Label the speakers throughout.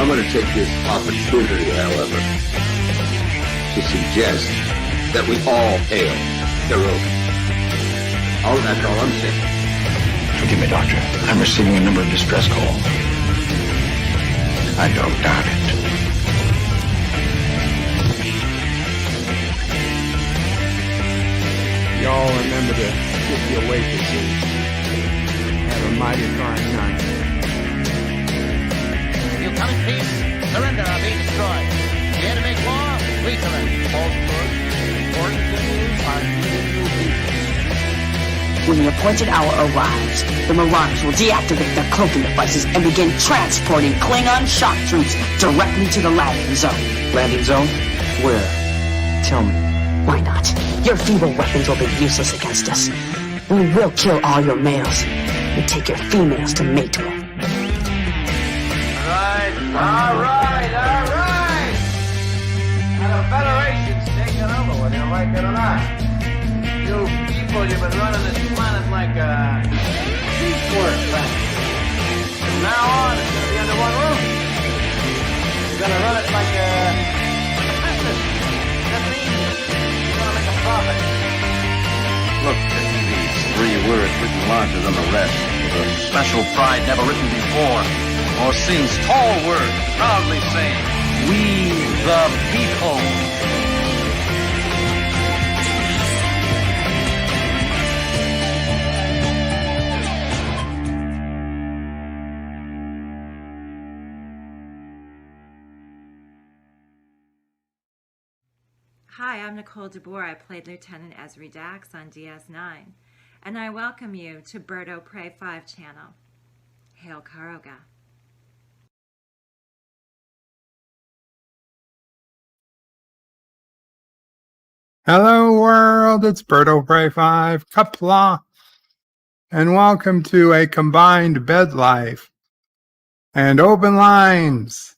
Speaker 1: I'm going to take this opportunity, however, to suggest that we all hail Canuck. Oh, that's all I'm saying.
Speaker 2: Forgive me, Doctor. I'm receiving a number of distress calls. I don't doubt it.
Speaker 3: Y'all remember to kiss your waitresses. Have a mighty fine night.
Speaker 4: You come in peace, surrender or be destroyed. Here to make war, we surrender. False good, important things are giving you peace.
Speaker 5: When the appointed hour arrives, the Marauders will deactivate their cloaking devices and begin transporting Klingon shock troops directly to the landing zone.
Speaker 6: Landing zone? Where? Tell me.
Speaker 5: Why not? Your feeble weapons will be useless against us. We will kill all your males and take your females to mate with.
Speaker 4: All right. Now the Federation's taking over, whether you like it or not. You people, you've been running this planet like a piecework factory. From now on, it's going to be under one roof. You're going to run it like a business. That means you're going to make a profit.
Speaker 7: Look, these 3 words written larger than the rest, with a special pride never written before or since. Tall words, proudly saying, "We the people."
Speaker 8: Hi, I'm Nicole DeBoer. I played Lieutenant Ezri Dax on DS9, and I welcome you to Bird O' Prey 5 channel. Hail Karoga.
Speaker 9: Hello world, it's Bird O' Prey 5, Qapla, and welcome to a combined BedLife and open lines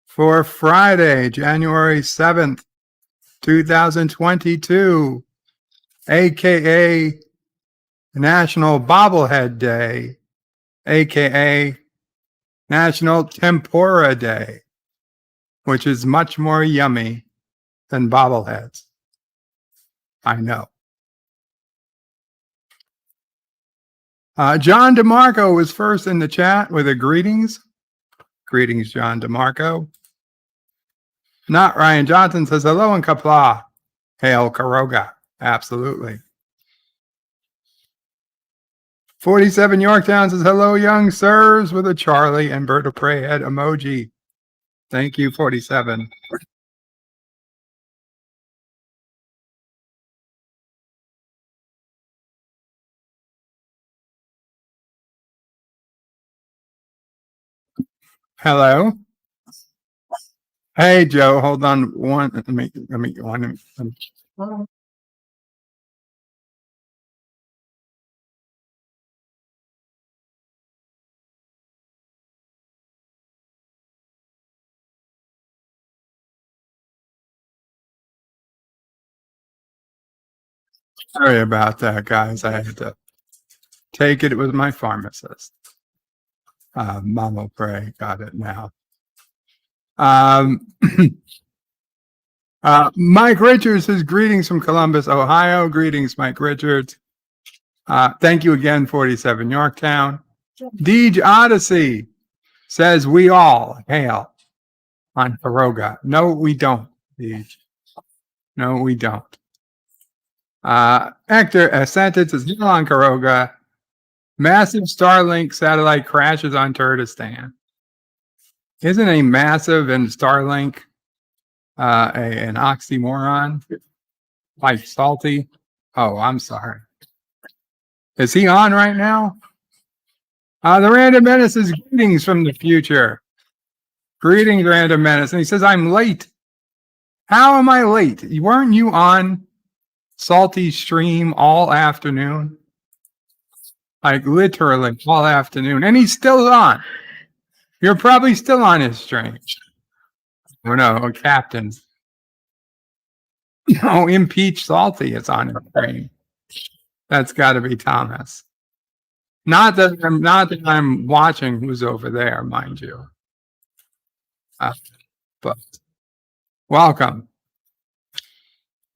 Speaker 9: for Friday, January 7th, 2022, aka National Bobblehead Day, aka National Tempura Day, which is much more yummy than bobbleheads. I know. John DeMarco was first in the chat with a greetings. Greetings, John DeMarco. Not Ryan Johnson says hello and Qapla. Hail Karoga. Absolutely. 47 Yorktown says hello, young sirs, with a Charlie and Bird of Prey head emoji. Thank you, 47. Hello. Hey, Joe, hold on one. Let me one. Sorry about that, guys. I had to take it. It was my pharmacist. Mama Pray got it now. Mike Richards says greetings from Columbus, Ohio. Greetings, Mike Richards. Thank you again, 47 Yorktown. Deej Odyssey says we all hail on Karoga. No, we don't, Deej. No, we don't. Hector Ascented says hail on Karoga. Massive Starlink satellite crashes on Turkestan. Isn't a massive and Starlink an oxymoron? Like salty? Oh, I'm sorry. Is he on right now? The Random Menace is greetings from the future. Greetings, Random Menace. And he says, I'm late. How am I late? Weren't you on Salty Stream all afternoon? Like literally all afternoon. And he's still on. You're probably still on his stream. Oh no, Captain. Oh, Impeach Salty is on his stream. That's got to be Thomas. Not that I'm watching who's over there, mind you. But welcome.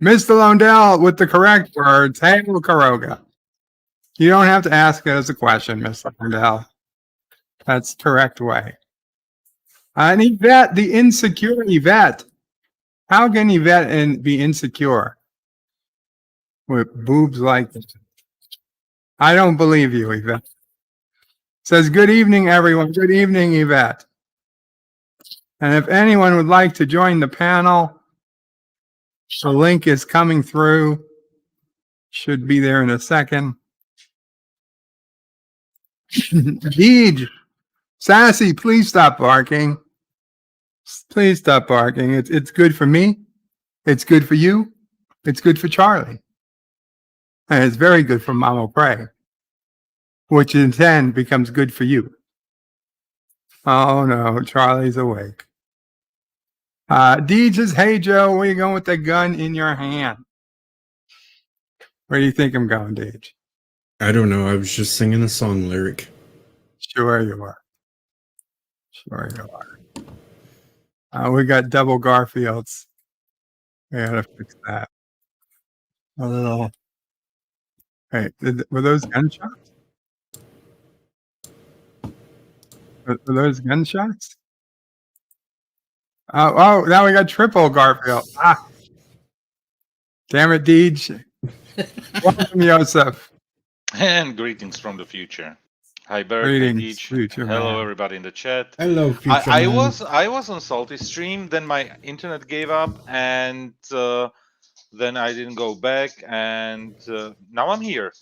Speaker 9: Mr. Londell with the correct words. Hey, Karoga. You don't have to ask it as a question, Mr. Londell. That's the correct way. And Yvette, the insecure Yvette. How can Yvette be insecure with boobs like this? I don't believe you, Yvette. Says, good evening, everyone. Good evening, Yvette. And if anyone would like to join the panel, the link is coming through. Should be there in a second. Deej, Sassy, please stop barking. Please stop barking. It's good for me. It's good for you. It's good for Charlie. And it's very good for Mama Prey, which in then becomes good for you. Oh no, Charlie's awake. Deej says, hey Joe, where you going with the gun in your hand? Where do you think I'm going, Deej?
Speaker 10: I don't know. I was just singing a song lyric.
Speaker 9: Sure you are. Sure you are. We got double Garfields. We gotta fix that. A little. Hey, were those gunshots? Were those gunshots? Oh, now we got triple Garfield. Damn it, Deej. Welcome, Joseph.
Speaker 11: And greetings from the future. Hi, Bert.
Speaker 9: Greetings,
Speaker 11: Hi,
Speaker 9: future
Speaker 11: hello,
Speaker 9: man.
Speaker 11: everybody in the chat.
Speaker 10: Hello, future
Speaker 11: I
Speaker 10: man.
Speaker 11: was on Salty Stream, then my internet gave up, and then I didn't go back, and now I'm here.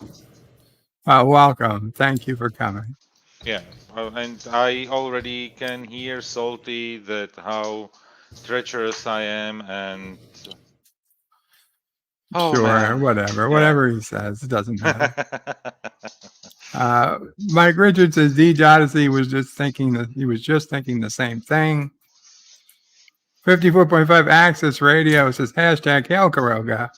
Speaker 9: Welcome. Thank you for coming.
Speaker 11: Yeah, and I already can hear Salty that how treacherous I am, and
Speaker 9: Sure,
Speaker 11: man.
Speaker 9: whatever he says, it doesn't matter. Mike Richards says Deej Odyssey was just thinking the same thing. 54.5 Access Radio says hashtag Hail Karoga.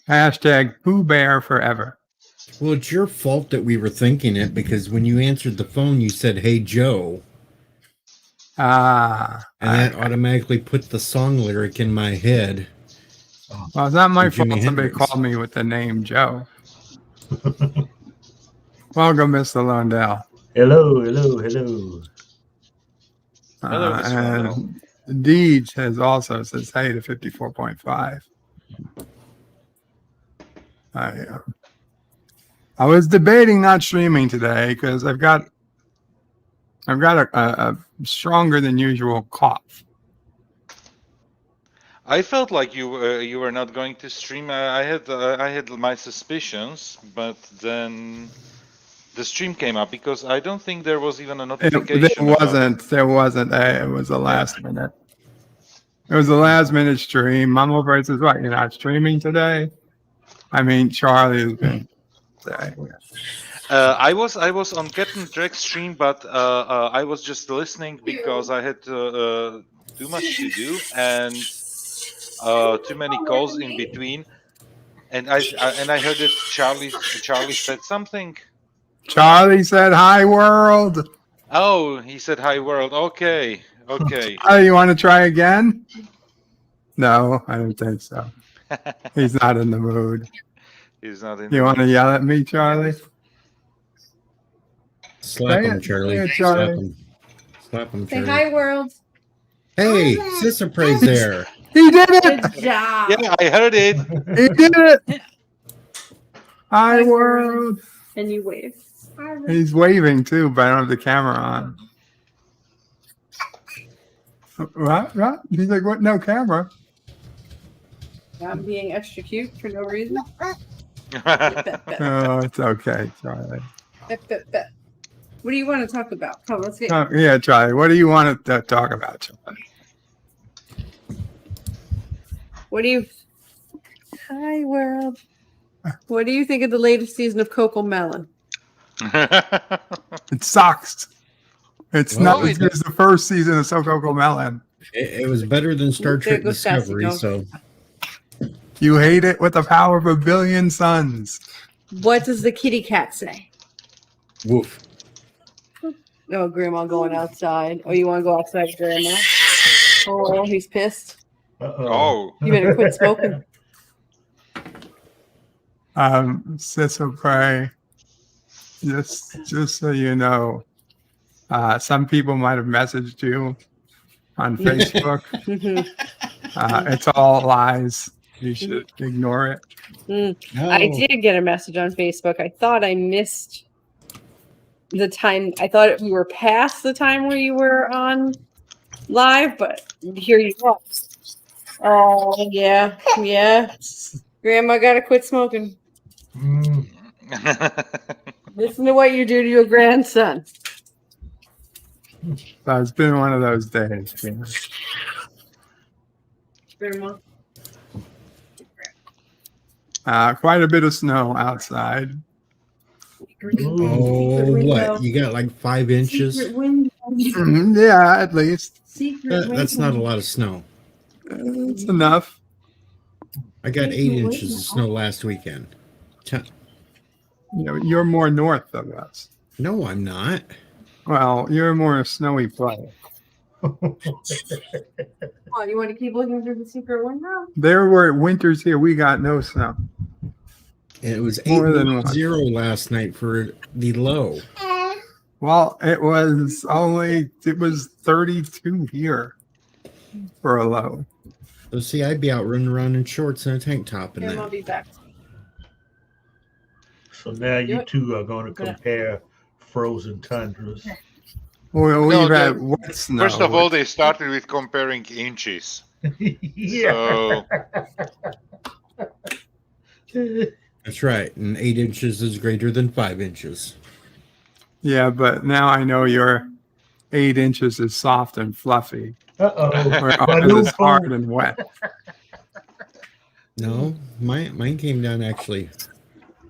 Speaker 9: Hashtag Pooh Bear Forever.
Speaker 10: Well, it's your fault that we were thinking it because when you answered the phone, you said, hey, Joe. And that automatically put the song lyric in my head.
Speaker 9: Well, it's not my fault
Speaker 10: Jimi
Speaker 9: somebody
Speaker 10: Hendrix.
Speaker 9: called me with the name Joe. Welcome, Mr. Londell.
Speaker 12: Hello.
Speaker 11: Hello, Mr. Londell.
Speaker 9: And Deej has also says hey to 54.5. I was debating not streaming today because I've got a stronger than usual cough.
Speaker 11: I felt like you were not going to stream. I had my suspicions, but then the stream came up because I don't think there was even a notification.
Speaker 9: There wasn't. It was a last minute. It was a last minute stream. Mama Bird says, "What? You're not streaming today?" I mean, Charlie has been.
Speaker 11: I was on Captain Trek's stream, but I was just listening because I had too much to do and too many calls in between, and I heard that Charlie said something.
Speaker 9: Charlie said, "Hi, world."
Speaker 11: Oh, he said, "Hi, world." Okay.
Speaker 9: Oh, you want to try again? No, I don't think so. He's not in the mood.
Speaker 11: He's not in.
Speaker 9: You want to yell at me, Charlie?
Speaker 10: Slap him, Charlie.
Speaker 9: Yeah, Charlie.
Speaker 10: Slap him,
Speaker 13: Say
Speaker 10: Charlie.
Speaker 13: hi, world.
Speaker 10: Hey, Sister Pray's there.
Speaker 9: He did it.
Speaker 13: Good job.
Speaker 11: Yeah, I heard it.
Speaker 9: He did it. Hi, world.
Speaker 13: And you wave.
Speaker 9: He's waving too, but I don't have the camera on. What? He's like, what? No camera.
Speaker 13: I'm being extra cute for no reason.
Speaker 9: Oh, it's okay, Charlie.
Speaker 13: What do you want to talk about? Come, let's get.
Speaker 9: Yeah, Charlie. What do you want to talk about, Charlie?
Speaker 13: What do you? Hi, world. What do you think of the latest season of Coco Melon?
Speaker 9: It sucks. It's not as good as the first season of Coco Melon.
Speaker 10: It was better than Star Trek Discovery, so.
Speaker 9: You hate it with the power of a billion suns.
Speaker 13: What does the kitty cat say?
Speaker 10: Woof.
Speaker 13: No, Grandma going outside. Oh, you want to go outside, Grandma? Oh, he's pissed.
Speaker 11: Oh.
Speaker 13: You better quit smoking.
Speaker 9: Cecil Pray, just so you know, some people might have messaged you on Facebook. It's all lies. You should ignore it.
Speaker 13: I did get a message on Facebook. I thought I missed the time. I thought we were past the time where you were on live, but here you are. Oh, yeah. Grandma got to quit smoking. Listen to what you do to your grandson.
Speaker 9: So it's been one of those days.
Speaker 13: Grandma.
Speaker 9: Quite a bit of snow outside.
Speaker 10: Oh, what? You got like 5 inches?
Speaker 9: Yeah, at least.
Speaker 10: That's not a lot of snow.
Speaker 9: It's enough.
Speaker 10: I got 8 inches of snow last weekend.
Speaker 9: You're more north of us.
Speaker 10: No, I'm not.
Speaker 9: Well, you're more a snowy place.
Speaker 13: Oh, you want to keep looking through the secret window?
Speaker 9: There were winters here. We got no snow.
Speaker 10: It was
Speaker 9: More than
Speaker 10: 8-0 last night for the low.
Speaker 9: Well, it was 32 here for a low.
Speaker 10: So see, I'd be out running around in shorts and a tank top and
Speaker 13: I'll
Speaker 10: that.
Speaker 13: be back.
Speaker 12: So now you two are going to compare frozen tundras.
Speaker 9: Well, we've had wet snow.
Speaker 11: First of all, they started with comparing inches.
Speaker 12: Yeah.
Speaker 11: So
Speaker 10: That's right. And 8 inches is greater than 5 inches.
Speaker 9: Yeah, but now I know your 8 inches is soft and fluffy. Where ours is hard and wet.
Speaker 10: No, mine came down actually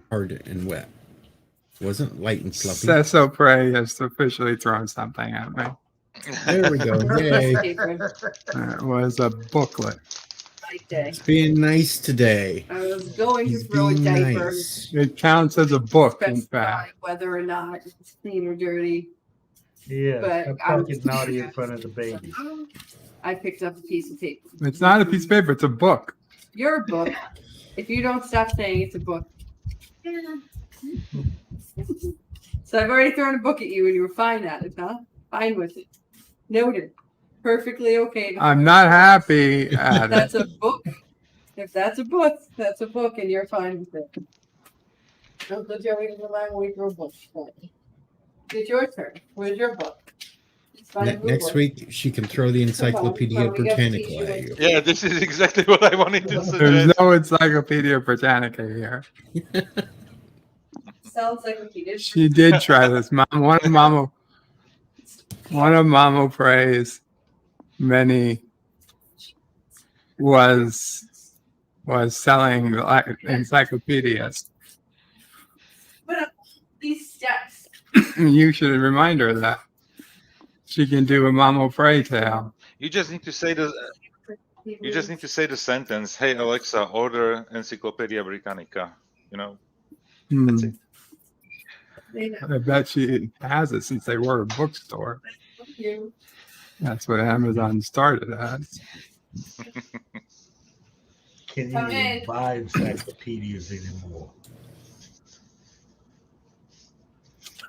Speaker 10: hard and wet. Wasn't light and fluffy.
Speaker 9: Cecil Prey has officially thrown something at me.
Speaker 10: There we go. Yay.
Speaker 9: It was a booklet.
Speaker 10: It's being nice today.
Speaker 13: I was going to
Speaker 10: He's
Speaker 13: throw a
Speaker 10: being
Speaker 13: diaper.
Speaker 10: nice.
Speaker 9: It counts as a book, in fact.
Speaker 13: Whether or not it's clean or dirty.
Speaker 12: Yeah,
Speaker 13: But
Speaker 12: I'm
Speaker 13: I'm
Speaker 12: talking naughty in front of the baby.
Speaker 13: I picked up a piece of paper.
Speaker 9: It's not a piece of paper, it's a book.
Speaker 13: Your book. If you don't stop saying it's a book. So I've already thrown a book at you and you were fine at it, huh? Fine with it. Noted. Perfectly okay.
Speaker 9: I'm not happy at
Speaker 13: That's
Speaker 9: it.
Speaker 13: a book. If that's a book, that's a book and you're fine with it. Uncle Joey doesn't mind we throw books. It's your turn. Where's your book?
Speaker 10: Next week, she can throw the Encyclopedia Britannica at you.
Speaker 11: yeah, this is exactly what I wanted to suggest.
Speaker 9: There's no Encyclopedia Britannica here.
Speaker 13: Sounds like he did.
Speaker 9: She did try this. One of Mama Pray's many was selling encyclopedias.
Speaker 13: But these steps.
Speaker 9: You should remind her that she can do a Mama Pray tale.
Speaker 11: You just need to say the. You just need to say the sentence, "Hey Alexa, order Encyclopedia Britannica." You know. That's it.
Speaker 9: I bet she has it since they were a bookstore. That's what Amazon started as.
Speaker 12: Can't even buy encyclopedias anymore.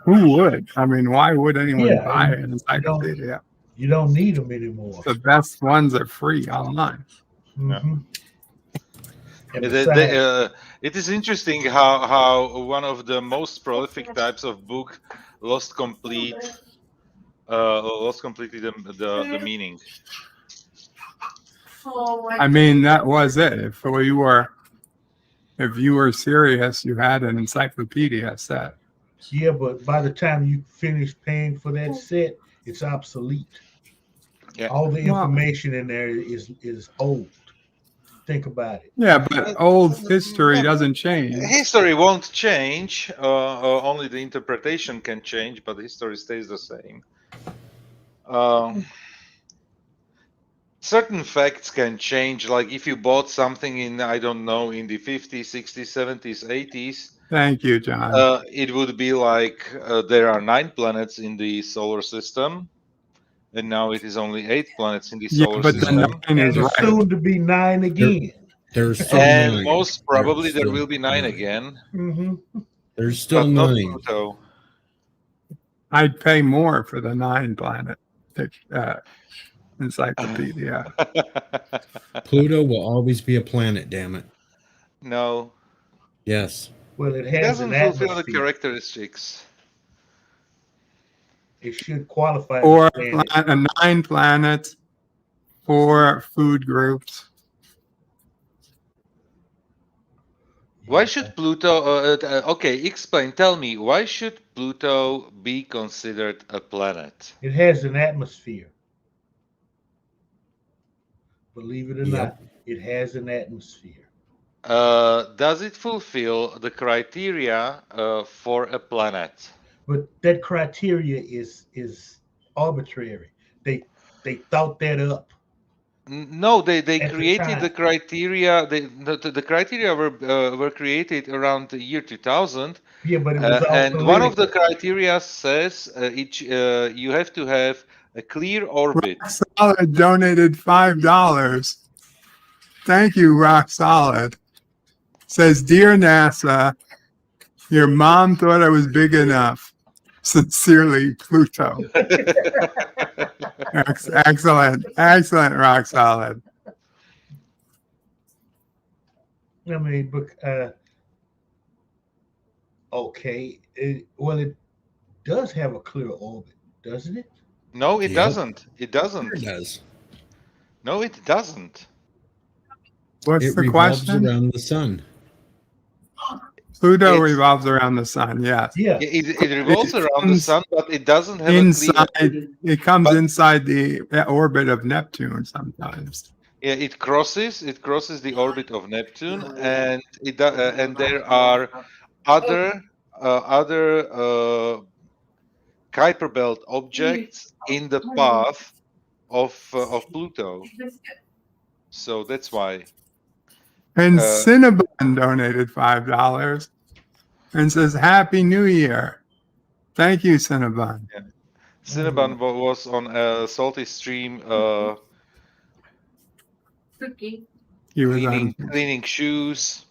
Speaker 9: Who would? I mean, why would anyone
Speaker 12: Yeah,
Speaker 9: buy an encyclopedia?
Speaker 12: You don't need them anymore.
Speaker 9: The best ones are free online.
Speaker 12: Mm-hmm.
Speaker 11: It is interesting how one of the most prolific types of book lost completely the meaning.
Speaker 9: I mean, that was it. If you were serious, you had an encyclopedia set.
Speaker 12: Yeah, but by the time you finish paying for that set, it's obsolete.
Speaker 11: Yeah.
Speaker 12: All the information in there is old. Think about it.
Speaker 9: Yeah, but old history doesn't change.
Speaker 11: History won't change. Only the interpretation can change, but history stays the same. Certain facts can change. Like if you bought something in, I don't know, in the 50s, 60s, 70s, 80s,
Speaker 9: Thank you, John.
Speaker 11: It would be like there are 9 planets in the solar system, and now it is only 8 planets in the
Speaker 9: Yeah,
Speaker 11: solar
Speaker 9: but the
Speaker 11: system.
Speaker 9: 9 is
Speaker 12: And it's
Speaker 9: right.
Speaker 12: soon to be 9 again.
Speaker 10: There's still
Speaker 11: And
Speaker 10: 9.
Speaker 11: most probably there
Speaker 10: There's
Speaker 11: will be
Speaker 10: still
Speaker 11: 9 again,
Speaker 12: Mm-hmm.
Speaker 10: There's still
Speaker 11: but not
Speaker 10: 9.
Speaker 11: Pluto.
Speaker 9: I'd pay more for the 9 planet encyclopedia.
Speaker 10: Pluto will always be a planet, damn it.
Speaker 11: No,
Speaker 10: Yes.
Speaker 12: Well, it
Speaker 11: it
Speaker 12: has an
Speaker 11: doesn't fulfill the
Speaker 12: atmosphere.
Speaker 11: characteristics.
Speaker 12: It should qualify as
Speaker 9: Or
Speaker 12: a planet.
Speaker 9: 9 planets, 4 food groups.
Speaker 11: Why should Pluto? Okay, explain. Tell me, why should Pluto be considered a planet?
Speaker 12: It has an atmosphere. Believe it or
Speaker 10: Yep.
Speaker 12: not, it has an atmosphere.
Speaker 11: Does it fulfill the criteria for a planet?
Speaker 12: But that criteria is arbitrary. They thought that up.
Speaker 11: No, they
Speaker 12: At the
Speaker 11: created the
Speaker 12: time.
Speaker 11: criteria. The criteria were created around the year 2000.
Speaker 12: Yeah, but it was all
Speaker 11: And one of the
Speaker 12: political.
Speaker 11: criteria says you have to have a clear orbit.
Speaker 9: Rock Solid donated $5. Thank you, Rock Solid. Says, Dear NASA, your mom thought I was big enough. Sincerely, Pluto. Excellent. Excellent, Rock Solid.
Speaker 12: I mean, but okay. Well, it does have a clear orbit, doesn't it?
Speaker 11: No, it
Speaker 10: Yep.
Speaker 11: doesn't. It doesn't.
Speaker 10: It does.
Speaker 11: No, it doesn't.
Speaker 9: What's
Speaker 10: It
Speaker 9: the
Speaker 10: revolves
Speaker 9: question?
Speaker 10: around the sun.
Speaker 9: Pluto
Speaker 11: It's-
Speaker 9: revolves around the sun, yes.
Speaker 12: Yeah.
Speaker 11: It revolves around the sun, but it doesn't have a
Speaker 9: Inside,
Speaker 11: clear.
Speaker 9: it comes
Speaker 11: But-
Speaker 9: inside the orbit of Neptune sometimes.
Speaker 11: Yeah, it crosses the orbit of Neptune, and and there are other Kuiper belt objects in the path of Pluto. So that's why.
Speaker 9: And Cinnabon donated $5 and says, Happy New Year. Thank you, Cinnabon.
Speaker 11: Yeah. Cinnabon was on a salty stream
Speaker 9: He was on.
Speaker 11: cleaning shoes,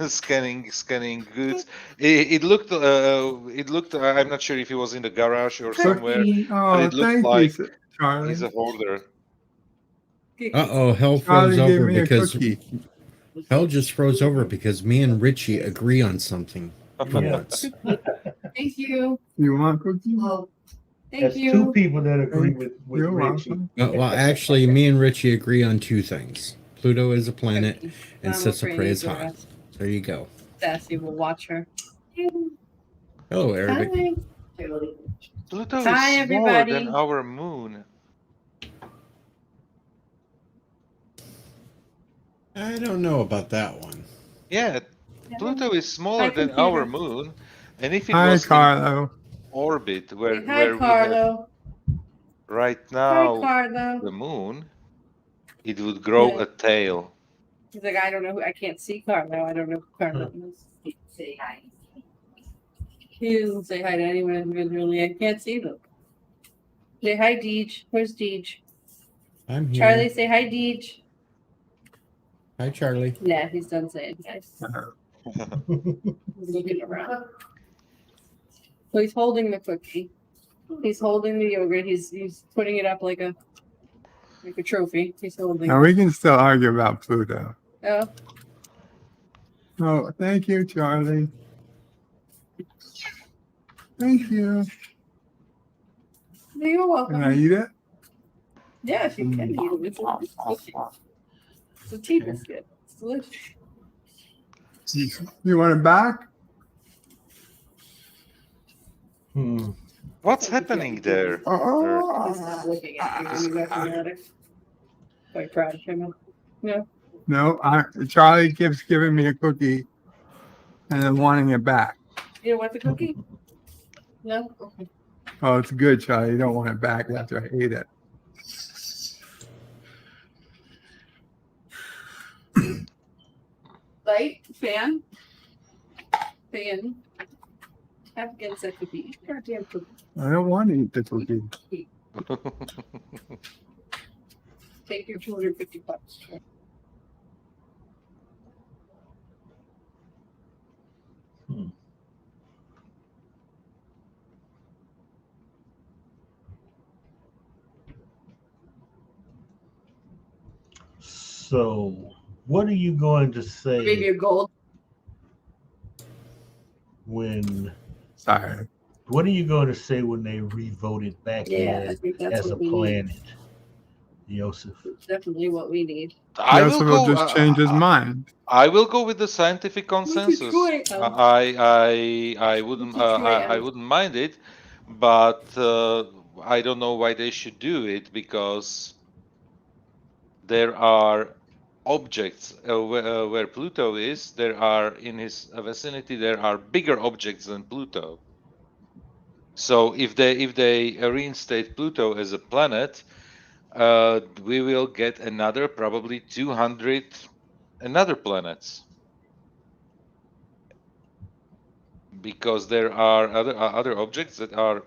Speaker 11: scanning goods. It looked. I'm not sure if he was in the garage or somewhere, but
Speaker 9: Oh,
Speaker 11: it looked
Speaker 9: thank
Speaker 11: like
Speaker 9: you, Charlie.
Speaker 11: he's a hoarder.
Speaker 10: Uh-oh, hell
Speaker 9: Charlie
Speaker 10: froze
Speaker 9: gave
Speaker 10: over
Speaker 9: me a
Speaker 10: because
Speaker 9: cookie.
Speaker 10: hell just froze over because me and Richie agree on something for
Speaker 12: Yeah.
Speaker 10: once.
Speaker 13: Thank you.
Speaker 9: You want cookies?
Speaker 13: Thank
Speaker 12: That's
Speaker 13: you.
Speaker 12: 2 people that agree with
Speaker 9: You're
Speaker 12: Richie.
Speaker 9: welcome.
Speaker 10: Well, actually, me and Richie agree on 2 things. Pluto is a planet, and
Speaker 13: I'm
Speaker 10: Sissa
Speaker 13: afraid
Speaker 10: Prey is
Speaker 13: you're
Speaker 10: hot. There you go.
Speaker 13: Sassy will watch her.
Speaker 10: Hello, Arabic.
Speaker 13: Hi.
Speaker 11: Pluto
Speaker 13: Hi,
Speaker 11: is smaller
Speaker 13: everybody.
Speaker 11: than our moon.
Speaker 10: I don't know about that one.
Speaker 11: Yeah, Pluto is smaller
Speaker 13: Hi,
Speaker 11: than
Speaker 13: computer.
Speaker 11: our moon, and if it
Speaker 9: Hi,
Speaker 11: was in
Speaker 9: Carlo.
Speaker 11: orbit where
Speaker 13: Hi,
Speaker 11: we have
Speaker 13: Carlo.
Speaker 11: right
Speaker 13: Hi,
Speaker 11: now
Speaker 13: Carlo.
Speaker 11: the moon, it would grow
Speaker 13: Yeah.
Speaker 11: a tail.
Speaker 13: He's like, I don't know. I can't see Carlo. I don't know who Carlo is. Say hi. He doesn't say hi to anyone individually. I can't see them. Say hi, Deej. Where's Deej?
Speaker 10: I'm here.
Speaker 13: Charlie, say hi, Deej.
Speaker 10: Hi, Charlie.
Speaker 13: Nah, he's done saying hi. He's looking around. So he's holding the cookie. He's holding the yogurt. He's putting it up like a trophy. He's holding.
Speaker 9: Now we can still argue about Pluto.
Speaker 13: Oh,
Speaker 9: Oh, thank you, Charlie. Thank you.
Speaker 13: you're welcome.
Speaker 9: Can I eat it?
Speaker 13: Yeah, she can eat it. It's a cookie. It's a tea biscuit. It's delicious.
Speaker 9: You want it back?
Speaker 11: What's happening there?
Speaker 13: He's not looking at you. He's automatic. Quite proud of him. No.
Speaker 9: No, Charlie keeps giving me a cookie and then wanting it back.
Speaker 13: You don't want the cookie? No? Okay.
Speaker 9: Oh, it's good, Charlie. You don't want it back after I ate it.
Speaker 13: Light? Fan? Fan. Afghans that could be goddamn cookie.
Speaker 9: I don't want to eat the cookie.
Speaker 13: Take your $250.
Speaker 12: So, what are you going to say
Speaker 13: Maybe a gold.
Speaker 12: when?
Speaker 9: Sorry.
Speaker 12: What are you going to say when they re-voted back
Speaker 13: Yeah, I
Speaker 12: in
Speaker 13: think that's
Speaker 12: as a
Speaker 13: what we
Speaker 12: planet,
Speaker 13: need.
Speaker 12: Joseph?
Speaker 13: Definitely what we need.
Speaker 11: I
Speaker 9: Yes,
Speaker 11: will
Speaker 9: will
Speaker 11: go.
Speaker 9: just change his mind.
Speaker 11: I will go with the scientific consensus. I wouldn't I wouldn't mind it, but I don't know why they should do it, because there are objects where Pluto is. There are in his vicinity. There are bigger objects than Pluto. So if they reinstate Pluto as a planet, we will get another probably 200 another planets, because there are other objects that are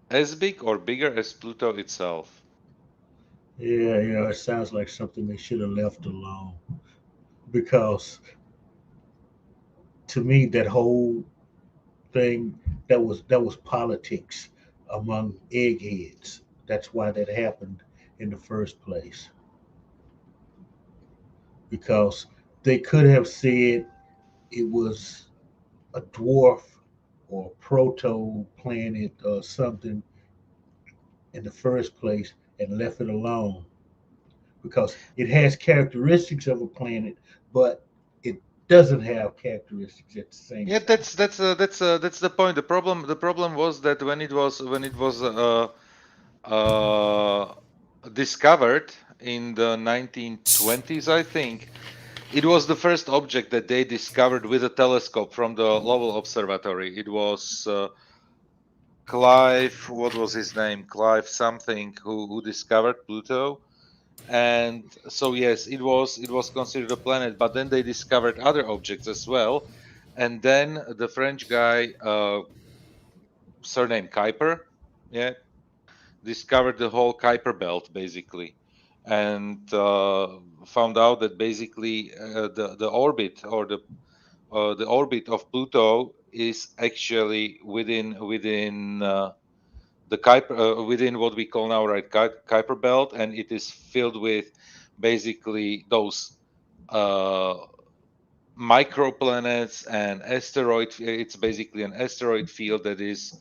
Speaker 11: as big or bigger as Pluto itself.
Speaker 12: Yeah, it sounds like something they should have left alone, because to me that whole thing, that was politics among eggheads. That's why that happened in the first place, because they could have said it was a dwarf or proto planet or something in the first place and left it alone, because it has characteristics of a planet, but it doesn't have characteristics at the same
Speaker 11: Yeah,
Speaker 12: time.
Speaker 11: that's the point. The problem was that when it was discovered in the 1920s, I think, it was the first object that they discovered with a telescope from the Lowell Observatory. It was Clive, what was his name? Clive something, who discovered Pluto. And so yes, it was considered a planet, but then they discovered other objects as well. And then the French guy, surname Kuiper, yeah, discovered the whole Kuiper belt basically, and found out that basically the orbit, or the orbit of Pluto is actually within the Kuiper, within what we call now, right, Kuiper belt, and it is filled with basically those microplanets and asteroid. It's basically an asteroid field that is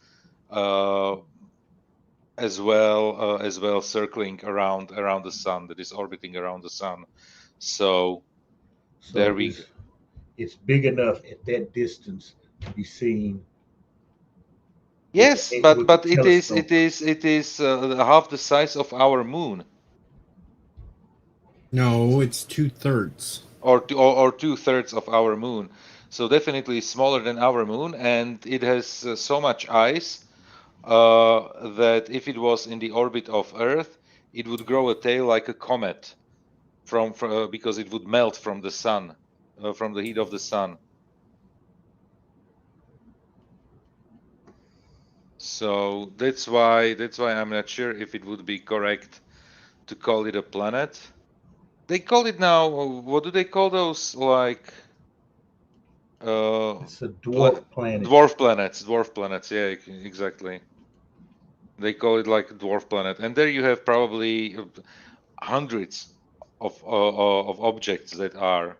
Speaker 11: as well circling around the sun, that is orbiting around the sun. So there
Speaker 12: So
Speaker 11: we go.
Speaker 12: it's big enough at that distance to be seen
Speaker 11: Yes,
Speaker 12: with the
Speaker 11: but it is
Speaker 12: telescope.
Speaker 11: half the size of our moon,
Speaker 10: No, it's 2/3.
Speaker 11: or 2/3 of our moon. So definitely smaller than our moon, and it has so much ice that if it was in the orbit of Earth, it would grow a tail like a comet, because it would melt from the sun, from the heat of the sun. So that's why I'm not sure if it would be correct to call it a planet. They call it now. What do they call those? Like
Speaker 12: It's a dwarf planet.
Speaker 11: dwarf planets. Dwarf planets. Yeah, exactly. They call it like a dwarf planet, and there you have probably hundreds of objects that are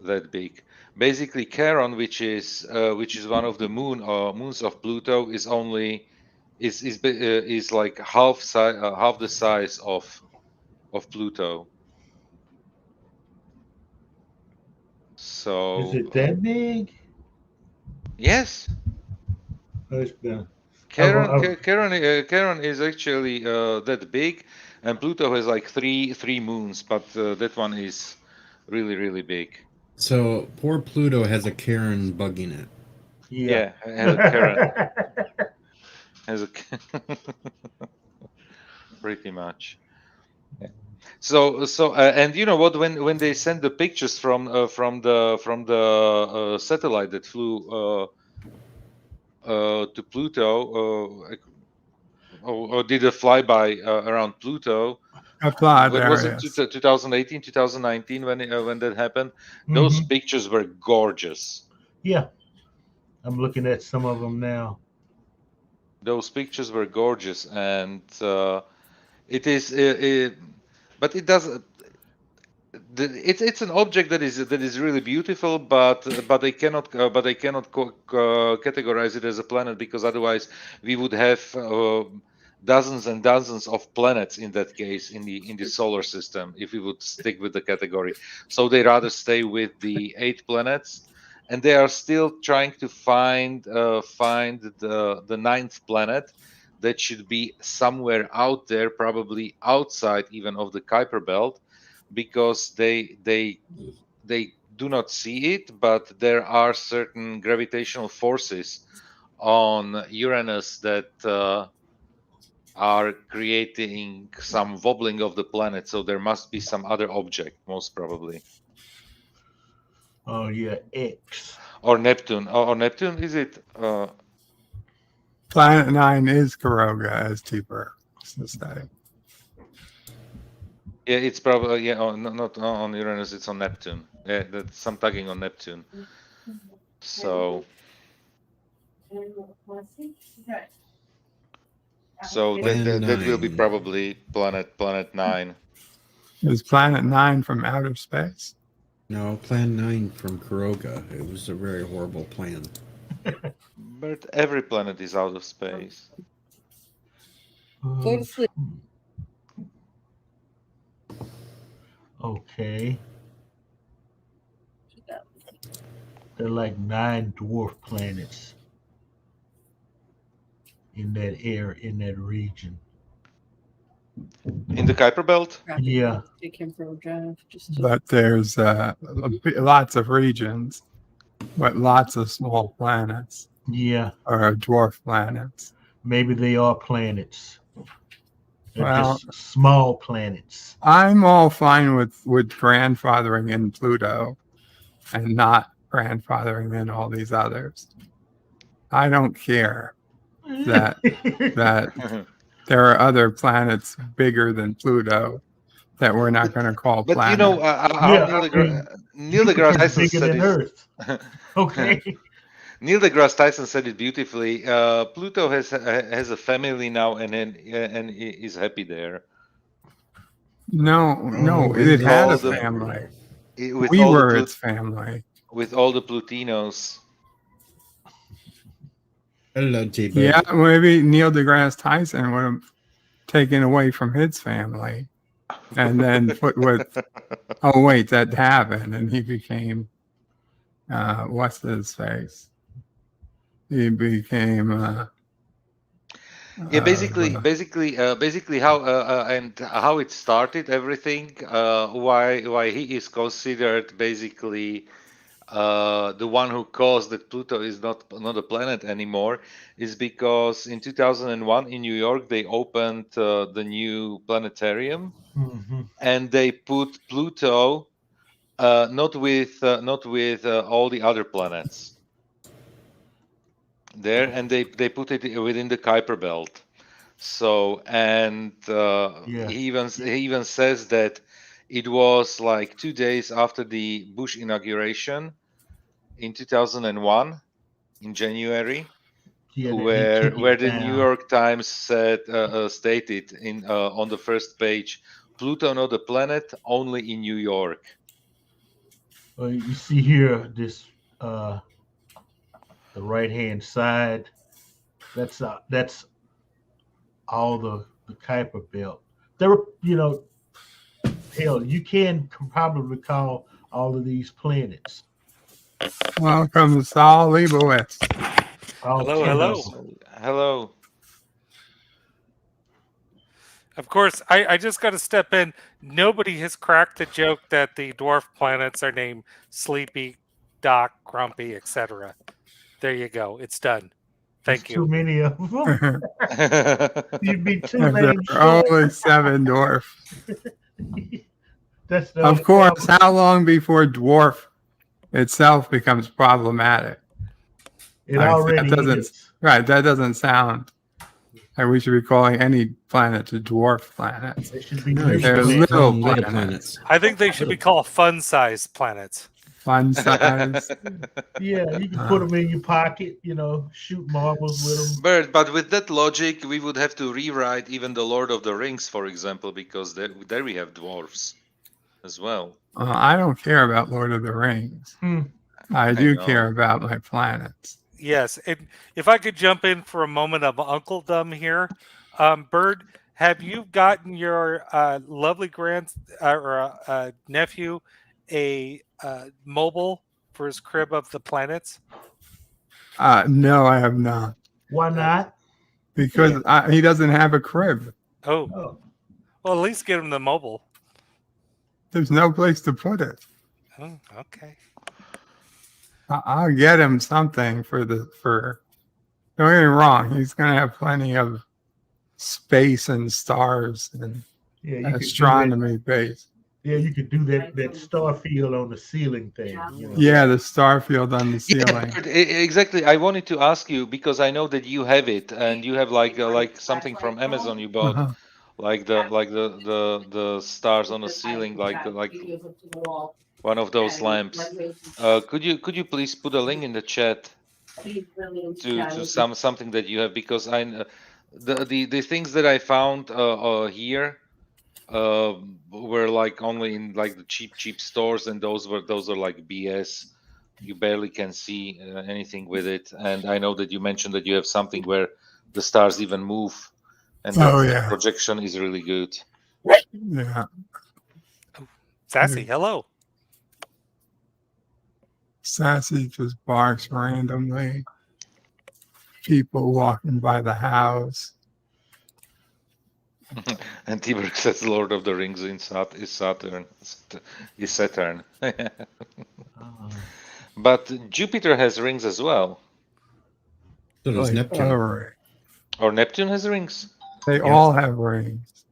Speaker 11: that big. Basically, Charon, which is one of the moons of Pluto, is only is like half the size of Pluto.
Speaker 12: Is
Speaker 11: So
Speaker 12: it that big?
Speaker 11: yes,
Speaker 12: It's been,
Speaker 11: Charon is actually that big, and Pluto has like three moons, but that one is really big.
Speaker 10: So poor Pluto has a Karen bugging it.
Speaker 11: Yeah, has a Charon. Has a pretty much. Yeah. And you know what? When they send the pictures from the satellite that flew to Pluto, or did a flyby around Pluto.
Speaker 9: Qapla,
Speaker 11: When
Speaker 9: there
Speaker 11: was
Speaker 9: it
Speaker 11: it?
Speaker 9: is.
Speaker 11: 2018, 2019 when that happened. Those
Speaker 12: Mhm.
Speaker 11: pictures were gorgeous.
Speaker 12: Yeah, I'm looking at some of them now.
Speaker 11: Those pictures were gorgeous, and it is. But it does. It's an object that is really beautiful, but they cannot categorize it as a planet, because otherwise we would have dozens and dozens of planets in that case in the solar system if we would stick with the category. So they rather stay with the 8 planets, and they are still trying to find the 9th planet that should be somewhere out there, probably outside even of the Kuiper belt, because they do not see it, but there are certain gravitational forces on Uranus that are creating some wobbling of the planet. So there must be some other object, most probably.
Speaker 12: Oh yeah, X.
Speaker 11: Or Neptune. Or Neptune, is it?
Speaker 9: Planet 9 is Karoga, as T-Bird used to say.
Speaker 11: Yeah, it's probably not on Uranus. It's on Neptune. Yeah, that's some tagging on Neptune. So that will be probably planet 9.
Speaker 9: Is Planet 9 from outer space?
Speaker 10: No, Plan 9 from Karoga. It was a very horrible plan.
Speaker 11: But every planet is out of space.
Speaker 13: Go to sleep.
Speaker 12: Okay. There are like 9 dwarf planets in that region.
Speaker 11: In the Kuiper belt?
Speaker 12: Yeah.
Speaker 13: Take him for a drive.
Speaker 9: But there's lots of regions, but lots of small planets.
Speaker 12: Yeah.
Speaker 9: Or dwarf planets.
Speaker 12: Maybe they are planets. They're
Speaker 9: Well,
Speaker 12: just small planets.
Speaker 9: I'm all fine with grandfathering in Pluto and not grandfathering in all these others. I don't care that there are other planets bigger than Pluto that we're not going to call
Speaker 11: But
Speaker 9: planets.
Speaker 11: you know, Neil deGrasse Tyson said
Speaker 12: Earth. Okay.
Speaker 11: Neil deGrasse Tyson said it beautifully. Pluto has a family now, and is happy there.
Speaker 9: No, it had a family. We were its family.
Speaker 11: With all the Plutinos.
Speaker 10: Hello, T-Bird.
Speaker 9: Yeah, maybe Neil deGrasse Tyson would have taken away from his family and then put with, oh, wait, that happened. And he became, what's his face? He became,
Speaker 11: basically how it started, everything, why he is considered basically the one who caused that Pluto is not a planet anymore, is because in 2001 in New York they opened the new planetarium, and they put Pluto not with all the other planets there, and they put it within the Kuiper belt. So, and he even says that it was like 2 days after the Bush inauguration in 2001 in January, where the New York Times stated on the first page, Pluto not a planet, only in New York.
Speaker 12: Well, you see here this the right hand side. That's all the Kuiper belt. There were, hell, you can probably recall all of these planets.
Speaker 9: Welcome, Saul Leibowitz.
Speaker 11: Hello.
Speaker 14: Of course, I just got to step in. Nobody has cracked the joke that the dwarf planets are named Sleepy, Doc, Grumpy, etc. There you go. It's done. Thank you.
Speaker 12: Too many of them. You'd be too
Speaker 9: There
Speaker 12: lame.
Speaker 9: are only 7 dwarf
Speaker 12: That's the
Speaker 9: Of
Speaker 12: only
Speaker 9: course,
Speaker 12: problem.
Speaker 9: how long before dwarf itself becomes problematic?
Speaker 12: It
Speaker 9: Like,
Speaker 12: already
Speaker 9: that doesn't sound like we should be calling any planets a dwarf planet.
Speaker 12: It should be
Speaker 10: No, you should
Speaker 9: They're
Speaker 10: be
Speaker 9: little
Speaker 10: calling
Speaker 9: planets.
Speaker 10: little planets.
Speaker 14: I think they should be called fun-sized planets.
Speaker 9: Fun size.
Speaker 12: Yeah, you can put them in your pocket, shoot marbles with them.
Speaker 11: But with that logic, we would have to rewrite even the Lord of the Rings, for example, because there we have dwarves as well.
Speaker 9: I don't care about Lord of the Rings. I do care about my planets.
Speaker 14: Yes, and if I could jump in for a moment of uncledom here, Bird, have you gotten your lovely nephew a mobile for his crib of the planets?
Speaker 9: No, I have not.
Speaker 12: Why not?
Speaker 9: Because he doesn't have a crib.
Speaker 14: Oh. Well, at least get him the mobile.
Speaker 9: There's no place to put it.
Speaker 14: Oh, okay.
Speaker 9: I'll get him something for. Don't get me wrong. He's going to have plenty of space and stars and astronomy base.
Speaker 12: Yeah, you could do that star field on the ceiling thing.
Speaker 9: Yeah, the star field on the ceiling.
Speaker 11: Yeah, exactly. I wanted to ask you because I know that you have it, and you have like something from Amazon you bought, like the stars on the ceiling, like one of those lamps. Could you please put a link in the chat to something that you have, because the things that I found here were like only in like the cheap stores, and those are like BS. You barely can see anything with it. And I know that you mentioned that you have something where the stars even move, and the projection is really good.
Speaker 9: Yeah.
Speaker 14: Sassy, hello.
Speaker 9: Sassy just barks randomly. People walking by the house.
Speaker 11: And Tiber says Lord of the Rings is Saturn. But Jupiter has rings as well.
Speaker 10: So does Neptune.
Speaker 11: Or Neptune has rings.
Speaker 9: They all have rings.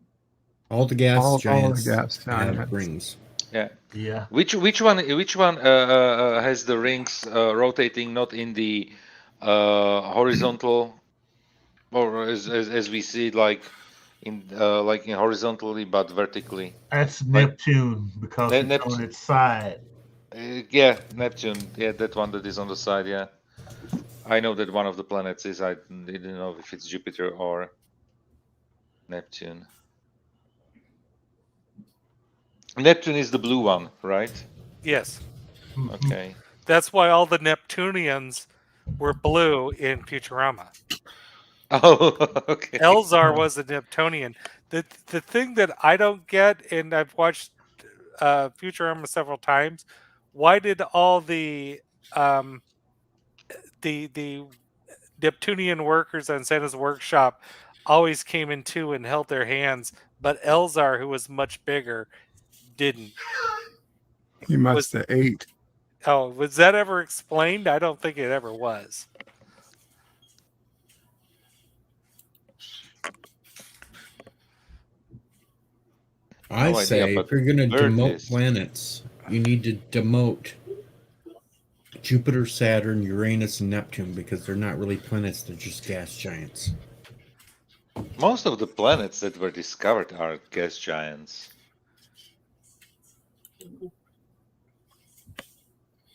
Speaker 10: All the gas giants
Speaker 9: have
Speaker 10: rings.
Speaker 11: Yeah. Which one has the rings rotating not in the horizontal, or as we see it like in horizontally but vertically?
Speaker 12: That's Neptune, because it's on its side.
Speaker 11: Yeah, Neptune. Yeah, that one that is on the side. Yeah, I know that one of the planets is. I didn't know if it's Jupiter or Neptune. Neptune is the blue one, right?
Speaker 14: Yes.
Speaker 11: Okay.
Speaker 14: That's why all the Neptunians were blue in Futurama.
Speaker 11: Oh, okay.
Speaker 14: Elzar was a Neptunian. The thing that I don't get, and I've watched Futurama several times, why did all the Neptunian workers on Santa's workshop always came in two and held their hands, but Elzar, who was much bigger, didn't?
Speaker 9: He must have ate.
Speaker 14: Oh, was that ever explained? I don't think it ever was.
Speaker 10: I say if you're going to demote planets, you need to demote Jupiter, Saturn, Uranus, and Neptune, because they're not really planets, they're just gas giants.
Speaker 11: Most of the planets that were discovered are gas giants.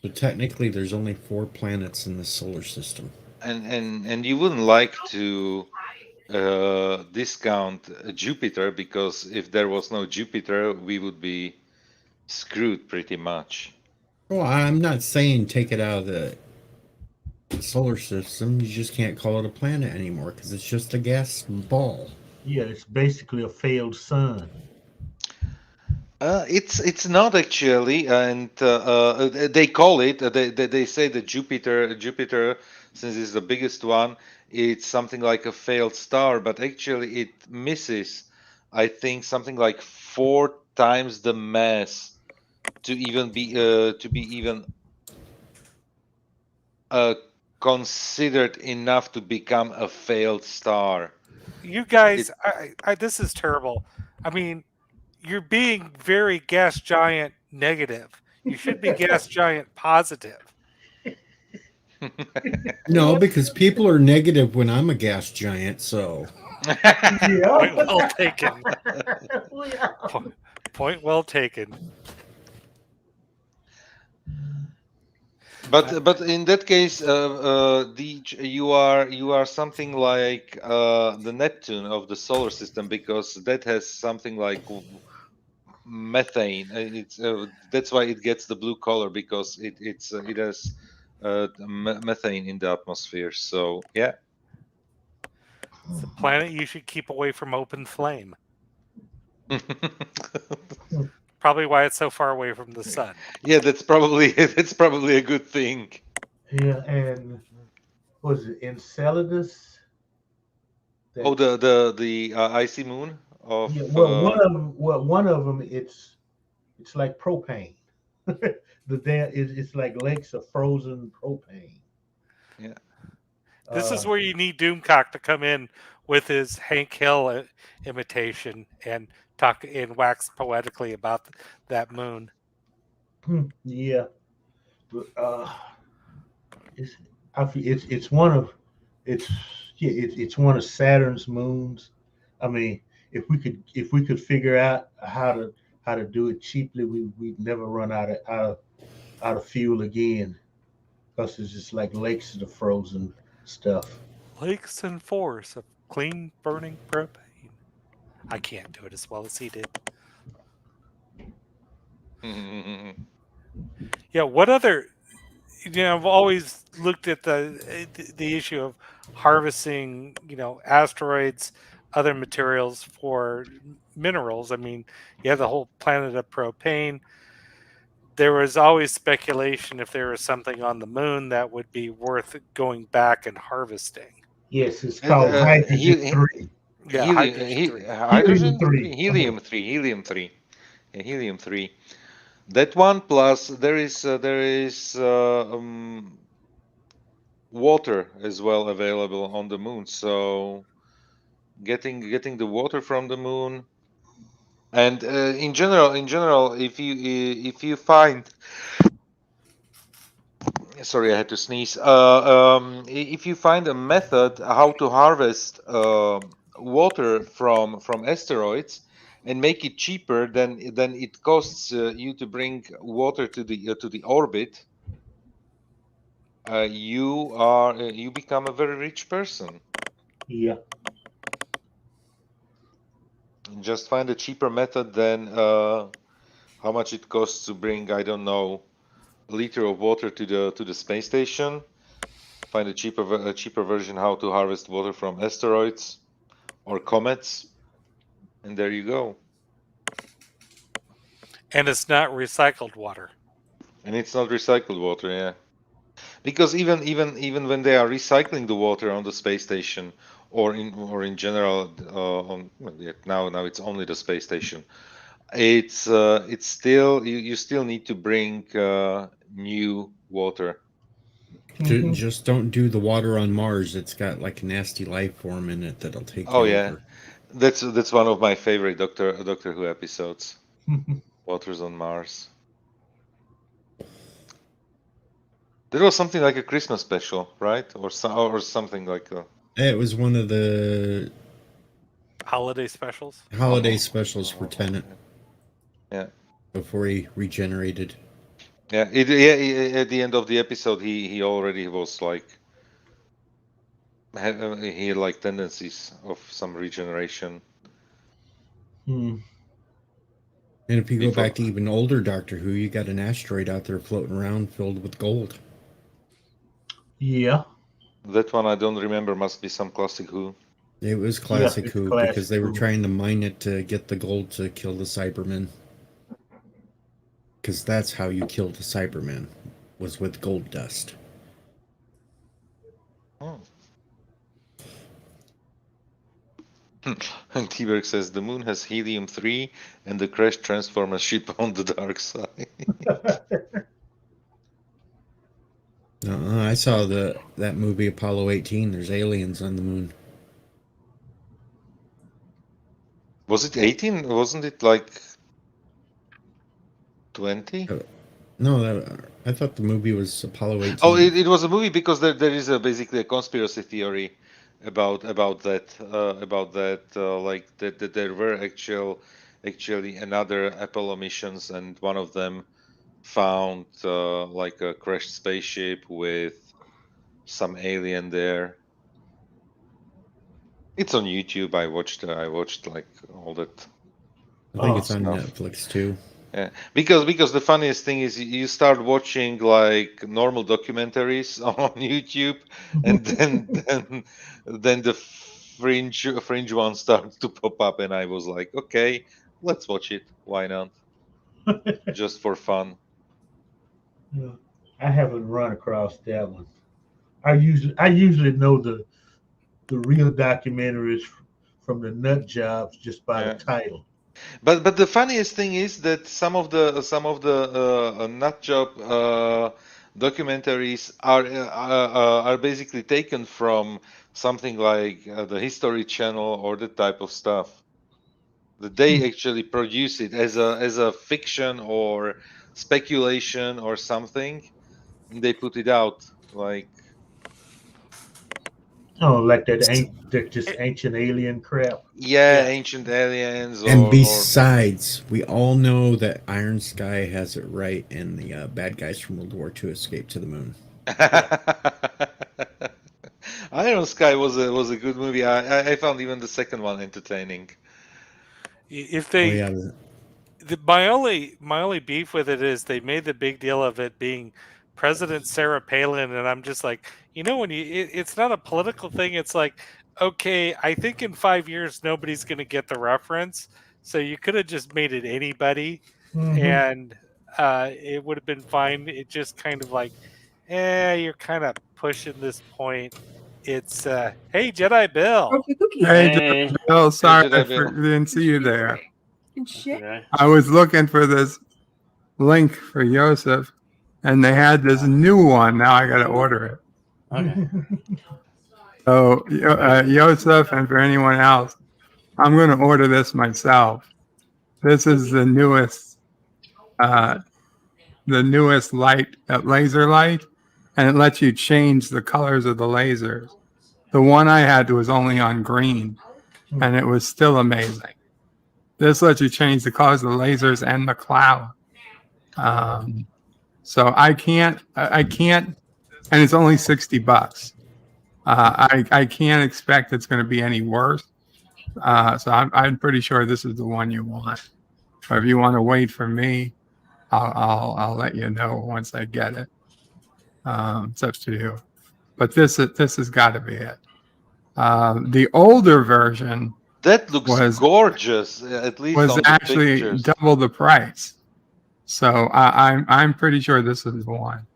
Speaker 10: So technically there's only 4 planets in the solar system.
Speaker 11: And you wouldn't like to discount Jupiter, because if there was no Jupiter, we would be screwed pretty much.
Speaker 10: Well, I'm not saying take it out of the solar system. You just can't call it a planet anymore because it's just a gas ball.
Speaker 12: Yeah, it's basically a failed sun.
Speaker 11: It's not actually, and they call it. They say that Jupiter, since it's the biggest one, it's something like a failed star, but actually it misses, I think, something like 4 times the mass to even be considered enough to become a failed star.
Speaker 14: You guys, I this is terrible. I mean, you're being very gas giant negative. You should be gas giant positive.
Speaker 10: No, because people are negative when I'm a gas giant, so.
Speaker 14: Point well taken. Point well taken.
Speaker 11: But in that case, you are something like the Neptune of the solar system, because that has something like methane. It's that's why it gets the blue color, because it has methane in the atmosphere. So yeah,
Speaker 14: it's a planet you should keep away from open flame. Probably why it's so far away from the sun.
Speaker 11: Yeah, that's probably a good thing.
Speaker 12: Yeah, and what is it, Enceladus?
Speaker 11: Oh, the icy moon of.
Speaker 12: Yeah, well, one of them, it's like propane. It's like lakes of frozen propane.
Speaker 11: Yeah.
Speaker 14: This is where you need Doomcock to come in with his Hank Hill imitation and talk and wax poetically about that moon.
Speaker 12: Yeah, but it's one of it's one of Saturn's moons. I mean, if we could figure out how to do it cheaply, we'd never run out of fuel again, because it's just like lakes of the frozen stuff.
Speaker 14: Lakes and forests of clean burning propane. I can't do it as well as he did. Yeah, what other? I've always looked at the issue of harvesting, asteroids, other materials for minerals. I mean, you have the whole planet of propane. There was always speculation if there was something on the moon that would be worth going back and harvesting.
Speaker 12: Yes, it's called hydrogen 3.
Speaker 14: Yeah,
Speaker 11: hydrogen 3. Helium 3. Yeah, helium 3. That one, plus there is water as well available on the moon. So getting the water from the moon, and in general, if you find, sorry, I had to sneeze. If you find a method how to harvest water from asteroids and make it cheaper than it costs you to bring water to the orbit, you become a very rich person.
Speaker 12: Yeah.
Speaker 11: Just find a cheaper method than how much it costs to bring, I don't know, a liter of water to the space station. Find a cheaper version how to harvest water from asteroids or comets, and there you go.
Speaker 14: And it's not recycled water.
Speaker 11: And it's not recycled water, yeah. Because even when they are recycling the water on the space station, or in general, now it's only the space station. It's still you still need to bring new water.
Speaker 10: Just don't do the water on Mars. It's got like a nasty life form in it that'll take you over.
Speaker 11: That's one of my favorite Doctor Who episodes. Waters on Mars. There was something like a Christmas special, right? Or something like that.
Speaker 10: It was one of the
Speaker 14: holiday specials.
Speaker 10: Holiday specials for Tennant.
Speaker 11: Yeah.
Speaker 10: Before he regenerated.
Speaker 11: Yeah. At the end of the episode, he already was like he had like tendencies of some regeneration.
Speaker 10: And if you go back to even older Doctor Who, you got an asteroid out there floating around filled with gold.
Speaker 12: Yeah.
Speaker 11: That one I don't remember. Must be some classic Who.
Speaker 10: It was classic Who because they were trying to mine it to get the gold to kill the Cybermen. Because that's how you killed the Cybermen, was with gold dust.
Speaker 11: Oh. And T-Berg says the moon has helium-3 and the crash transforms a ship on the dark side.
Speaker 10: I saw that movie Apollo 18. There's aliens on the moon.
Speaker 11: Was it 18? Wasn't it like 20?
Speaker 10: No, I thought the movie was Apollo 18.
Speaker 11: Oh, it was a movie because there is basically a conspiracy theory about that like that there were actually another Apollo missions, and one of them found like a crashed spaceship with some alien there. It's on YouTube. I watched like all that.
Speaker 10: I think it's on Netflix too.
Speaker 11: Yeah, because the funniest thing is you start watching like normal documentaries on YouTube, and then the fringe one starts to pop up, and I was like, okay, let's watch it. Why not? Just for fun.
Speaker 12: Yeah, I haven't run across that one. I usually know the real documentaries from the nut jobs just by the title.
Speaker 11: But the funniest thing is that some of the nut job documentaries are basically taken from something like the History Channel or that type of stuff. That they actually produce it as a fiction or speculation or something, and they put it out like.
Speaker 12: Oh, like that just ancient alien crap.
Speaker 11: Yeah, ancient aliens.
Speaker 10: And besides, we all know that Iron Sky has it right, and the bad guys from World War II escaped to the moon.
Speaker 11: Iron Sky was a good movie. I found even the second one entertaining.
Speaker 14: If they, my only beef with it is they made the big deal of it being President Sarah Palin, and I'm just like, when it's not a political thing. It's like, okay, I think in 5 years nobody's going to get the reference, so you could have just made it anybody, and it would have been fine. It just kind of like, you're kind of pushing this point. It's hey Jedi Bill.
Speaker 9: Hey, Jedi Bill. Sorry, I didn't see you there. I was looking for this link for Joseph, and they had this new one. Now I got to order it.
Speaker 15: Okay.
Speaker 9: So, Joseph, and for anyone else, I'm going to order this myself. This is the newest light, laser light, and it lets you change the colors of the lasers. The one I had was only on green, and it was still amazing. This lets you change the colors of the lasers and the cloud. So I can't, and it's only $60. I can't expect it's going to be any worse. So I'm pretty sure this is the one you want. But if you want to wait for me, I'll let you know once I get it. It's up to you. But this has got to be it. The older version
Speaker 11: that looks gorgeous. At least
Speaker 9: was
Speaker 11: on the
Speaker 9: actually
Speaker 11: pictures.
Speaker 9: double the price. So I'm pretty sure this is the one.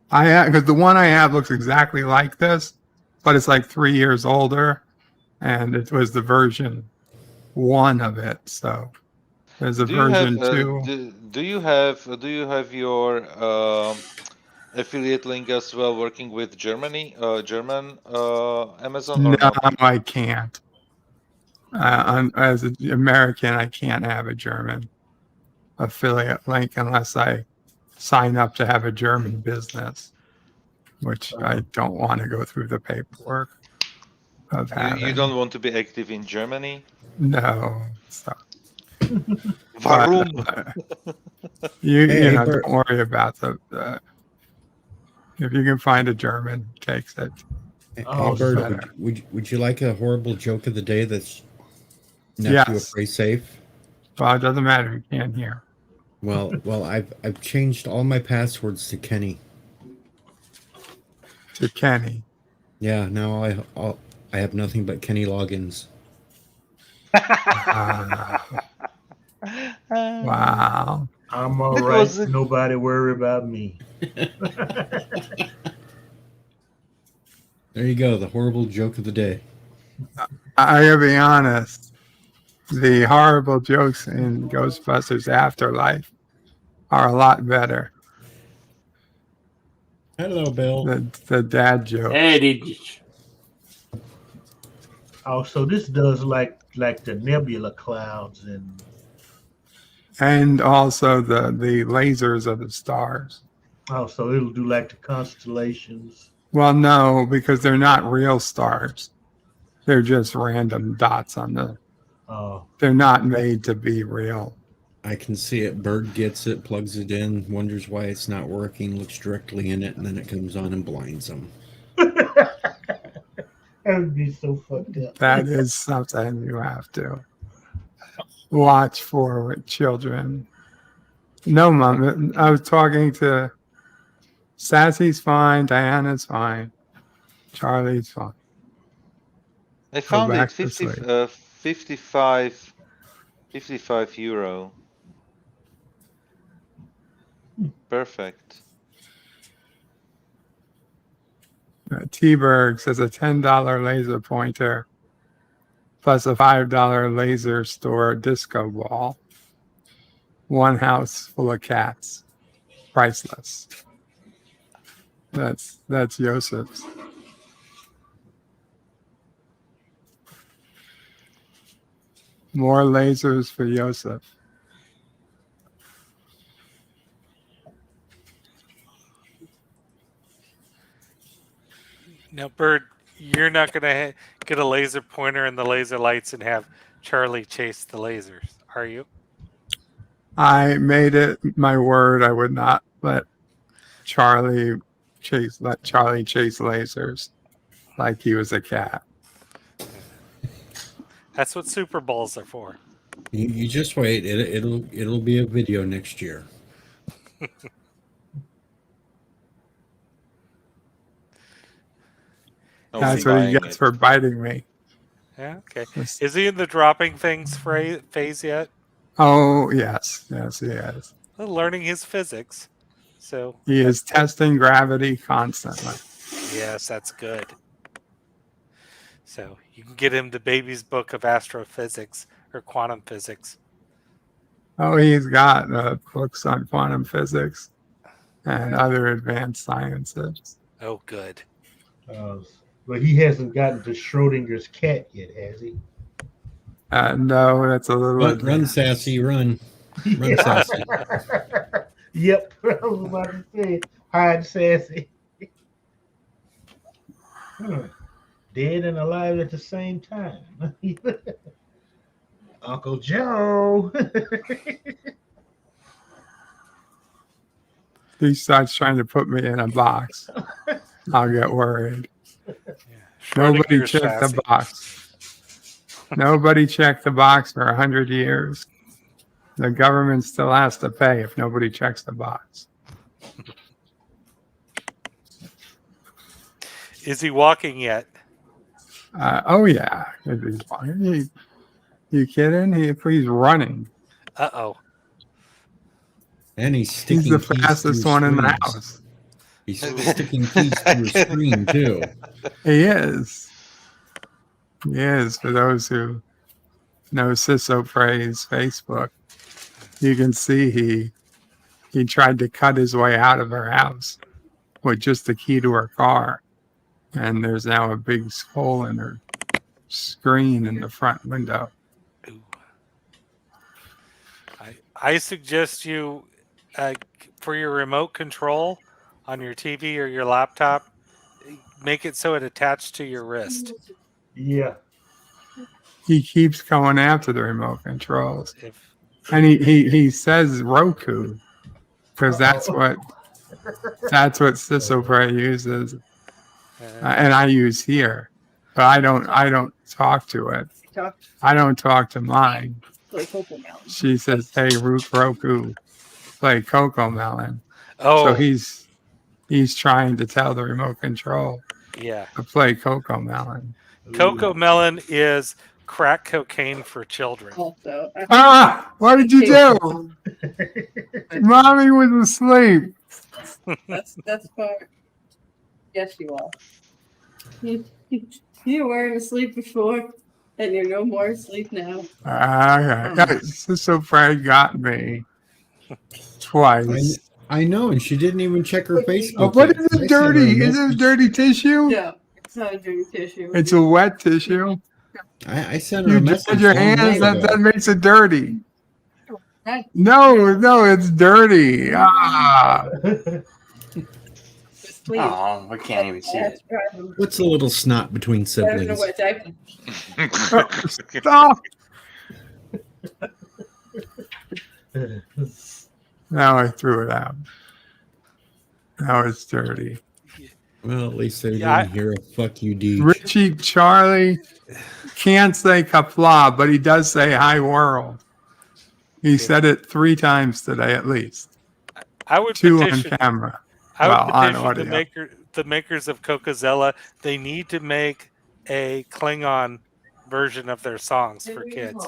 Speaker 9: Because the one I have looks exactly like this, but it's like 3 years older, and it was the version 1 of it. So there's a version 2.
Speaker 11: Do you have your affiliate link as well working with German Amazon? Or
Speaker 9: No,
Speaker 11: not?
Speaker 9: I can't. As an American, I can't have a German affiliate link unless I sign up to have a German business, which I don't want to go through the paperwork of having.
Speaker 11: You don't want to be active in Germany?
Speaker 9: No. So.
Speaker 11: Warum?
Speaker 9: Don't worry about the if you can find a German, takes it.
Speaker 10: Bert, would you like a horrible joke of the day that's nephew of Pray Safe?
Speaker 9: Well, it doesn't matter. You can't hear.
Speaker 10: Well, I've changed all my passwords to Kenny.
Speaker 9: To Kenny.
Speaker 10: Yeah, now I have nothing but Kenny logins.
Speaker 9: Wow.
Speaker 12: I'm all right. Nobody worry about me.
Speaker 10: There you go. The horrible joke of the day.
Speaker 9: I gotta be honest. The horrible jokes in Ghostbusters Afterlife are a lot better.
Speaker 10: Hello, Bill.
Speaker 9: The dad joke.
Speaker 15: Hey,
Speaker 12: Oh, so this does like the nebula clouds and
Speaker 9: and also the lasers of the stars.
Speaker 12: Oh, so it'll do like the constellations.
Speaker 9: Well, no, because they're not real stars. They're just random dots on the.
Speaker 12: Oh.
Speaker 9: They're not made to be real.
Speaker 10: I can see it. Bird gets it, plugs it in, wonders why it's not working, looks directly in it, and then it comes on and blinds them.
Speaker 12: That would be so fucked up.
Speaker 9: That is something you have to watch for with children. No, Mom. I was talking to Sassy's fine, Diana's fine, Charlie's fine.
Speaker 11: I found it 55 euro. Perfect.
Speaker 9: T-Berg says a $10 laser pointer plus a $5 laser store disco ball. One house full of cats. Priceless. That's Joseph's. More lasers for Joseph.
Speaker 14: Now, Bird, you're not going to get a laser pointer and the laser lights and have Charlie chase the lasers, are you?
Speaker 9: I made it my word I would not let Charlie chase lasers like he was a cat.
Speaker 14: That's what Super Bowls are for.
Speaker 10: You just wait. It'll be a video next year.
Speaker 9: That's what he gets for biting me.
Speaker 14: Yeah, okay. Is he in the dropping things phase yet?
Speaker 9: Oh, yes, he is.
Speaker 14: Well, learning his physics. So
Speaker 9: he is testing gravity constantly.
Speaker 14: Yes, that's good. So you can get him the baby's book of astrophysics or quantum physics.
Speaker 9: Oh, he's got books on quantum physics and other advanced sciences.
Speaker 14: Oh, good.
Speaker 12: But he hasn't gotten to Schrodinger's cat yet, has he?
Speaker 9: No, that's a little.
Speaker 10: Run, Sassy, run. Run, Sassy.
Speaker 12: Yep, I was about to say, hide, Sassy. Dead and alive at the same time. Uncle Joe.
Speaker 9: He starts trying to put me in a box. I'll get worried. Nobody checked the box. Nobody checked the box for 100 years. The government still has to pay if nobody checks the box.
Speaker 14: Is he walking yet?
Speaker 9: Oh, yeah. He's walking. You kidding? He's running.
Speaker 14: Uh-oh.
Speaker 10: And he's sticking
Speaker 9: He's the fastest one in the house.
Speaker 10: He's sticking keys through a screen, too.
Speaker 9: He is. He is. For those who know Ciso Frey's Facebook, you can see he tried to cut his way out of her house with just the key to her car. And there's now a big hole in her screen in the front window.
Speaker 14: I suggest you, for your remote control on your TV or your laptop, make it so it attached to your wrist.
Speaker 12: Yeah.
Speaker 9: He keeps going after the remote controls. And he says Roku because that's what Ciso Frey uses. And I use here. But I don't talk to it. I don't talk to mine. She says, "Hey, Roku, play Coco Melon."
Speaker 14: Oh,
Speaker 9: so he's trying to tell the remote control,
Speaker 14: to
Speaker 9: play Coco Melon.
Speaker 14: Coco Melon is crack cocaine for children.
Speaker 13: Also,
Speaker 9: what did you do? Mommy was asleep.
Speaker 13: That's part. Yes, you are. You weren't asleep before. And you're no more asleep now.
Speaker 9: Ciso Frey got me twice.
Speaker 10: I know, and she didn't even check her Facebook.
Speaker 9: What is it dirty? Is it dirty tissue?
Speaker 13: Yeah, it's not a dirty tissue.
Speaker 9: It's a wet tissue.
Speaker 10: I sent her a message.
Speaker 9: You your hands, that makes it dirty. No, it's dirty. Ah.
Speaker 6: Oh, we can't even see it.
Speaker 10: What's a little snot between siblings?
Speaker 9: Stop. Now I threw it out. Now it's dirty.
Speaker 10: Well, at least they didn't hear a fuck you, Deej.
Speaker 9: Richie Charlie can't say Qapla, but he does say hi world. He said it 3 times today at least.
Speaker 14: I would
Speaker 9: 2
Speaker 14: petition,
Speaker 9: on camera.
Speaker 14: I would
Speaker 9: on
Speaker 14: petition
Speaker 9: audio.
Speaker 14: the makers of Coca-Cola. They need to make a Klingon version of their songs for kids.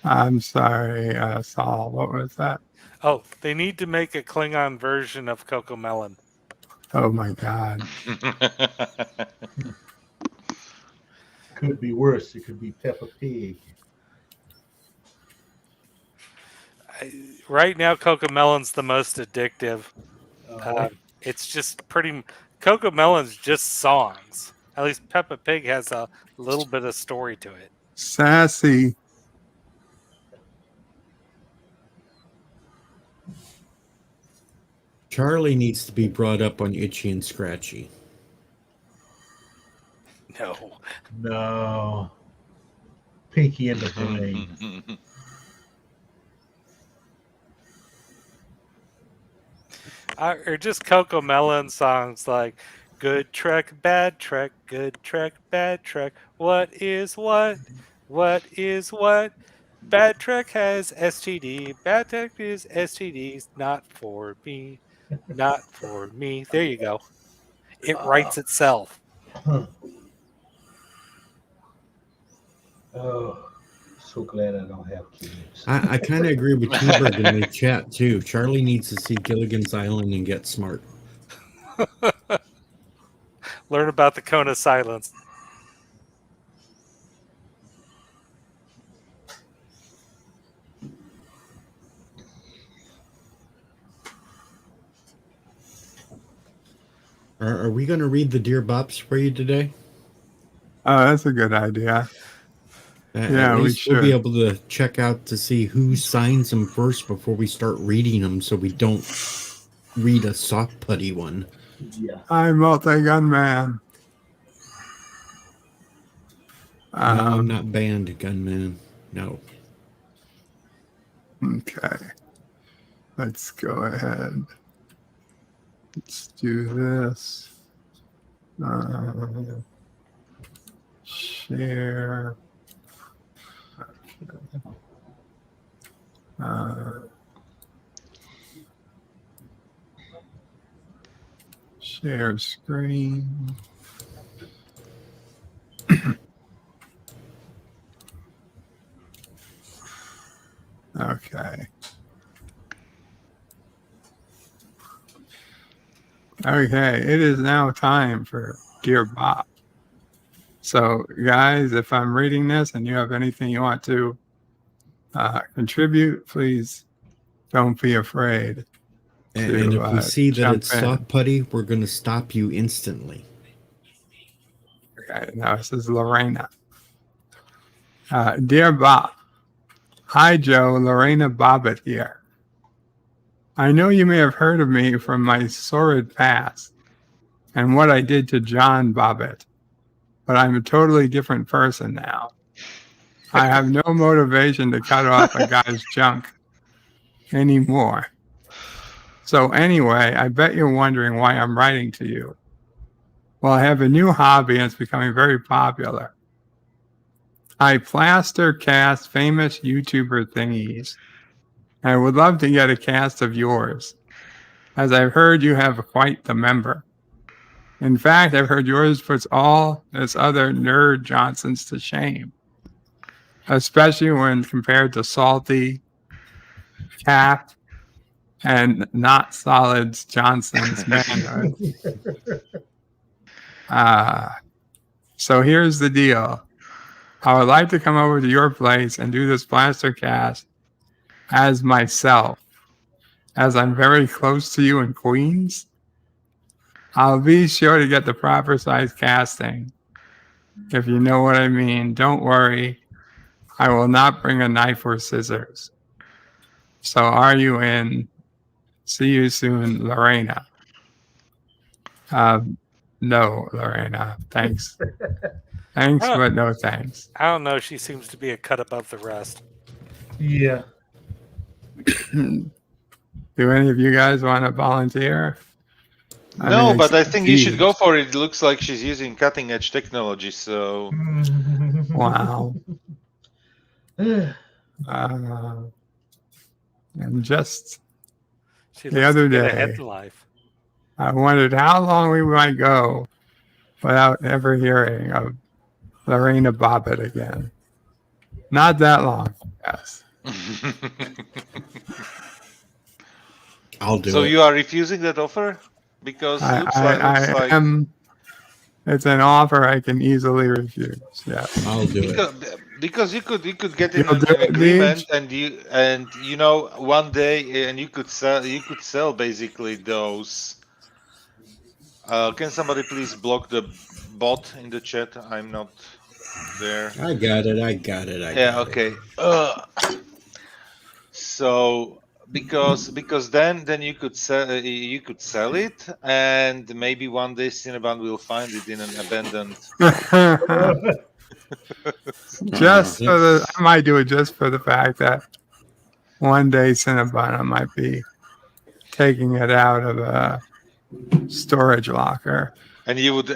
Speaker 9: I'm sorry, Saul. What was that?
Speaker 14: Oh, they need to make a Klingon version of Coco Melon.
Speaker 9: Oh my God.
Speaker 12: Could be worse. It could be Peppa Pig.
Speaker 14: Right now, Coco Melon's the most addictive. It's just pretty. Coco Melon's just songs. At least Peppa Pig has a little bit of story to it.
Speaker 9: Sassy.
Speaker 10: Charlie needs to be brought up on Itchy and Scratchy.
Speaker 12: No. Pinky in the brain.
Speaker 14: Or just Coco Melon songs like "Good Trek, Bad Trek, Good Trek, Bad Trek. What is what? What is what? Bad Trek has STD. Bad Trek is STDs. Not for me. Not for me." There you go. It writes itself.
Speaker 12: Oh, so glad I don't have kids.
Speaker 10: I kind of agree with T-Bird in the chat, too. Charlie needs to see Gilligan's Island and get smart.
Speaker 14: Learn about the cone of silence.
Speaker 10: Are we going to read the Dear Bops for you today?
Speaker 9: Oh, that's a good idea. Yeah, we should.
Speaker 10: We'll be able to check out to see who signs them first before we start reading them, so we don't read a soft putty one.
Speaker 12: Yeah.
Speaker 9: I'm multi-gun man.
Speaker 10: No, I'm not banned, gunman. No.
Speaker 9: Okay. Let's go ahead. Let's do this. Share. Share screen. Okay. Okay, it is now time for Dear Bob. So, guys, if I'm reading this and you have anything you want to contribute, please don't be afraid.
Speaker 10: And if we see that it's soft putty, we're going to stop you instantly.
Speaker 9: Okay, now this is Lorena. Dear Bob, hi Joe, Lorena Bobbitt here. I know you may have heard of me from my sordid past and what I did to John Bobbitt, but I'm a totally different person now. I have no motivation to cut off a guy's junk anymore. So anyway, I bet you're wondering why I'm writing to you. Well, I have a new hobby and it's becoming very popular. I plaster cast famous YouTuber thingies. And I would love to get a cast of yours, as I've heard you have quite the member. In fact, I've heard yours puts all this other nerd Johnsons to shame, especially when compared to Salty, Cap, and Not Solids Johnson's manhood. So here's the deal. I would like to come over to your place and do this plaster cast as myself. as I'm very close to you in Queens, I'll be sure to get the proper size casting. If you know what I mean, don't worry. I will not bring a knife or scissors. So are you in? See you soon, Lorena. No, Lorena. Thanks. Thanks, but no thanks.
Speaker 14: I don't know. She seems to be a cut above the rest.
Speaker 12: Yeah.
Speaker 9: Do any of you guys want to volunteer?
Speaker 11: No, but I think you should go for it. It looks like she's using cutting edge technology, so.
Speaker 9: Wow. And just the other day, I wondered how long we might go without ever hearing of Lorena Bobbitt again. Not that long, yes.
Speaker 10: I'll do it.
Speaker 11: So you are refusing that offer? Because it looks like...
Speaker 9: It's an offer I can easily refuse. Yeah,
Speaker 10: I'll do it.
Speaker 11: Because you could get in an agreement, and you know, one day, and you could sell basically those. Can somebody please block the bot in the chat? I'm not there.
Speaker 10: I got it.
Speaker 11: Yeah. Okay. So because then you could sell it, and maybe one day Cinnabon will find it in an abandoned.
Speaker 9: I might do it just for the fact that one day Cinnabon might be taking it out of a storage locker,
Speaker 11: and you would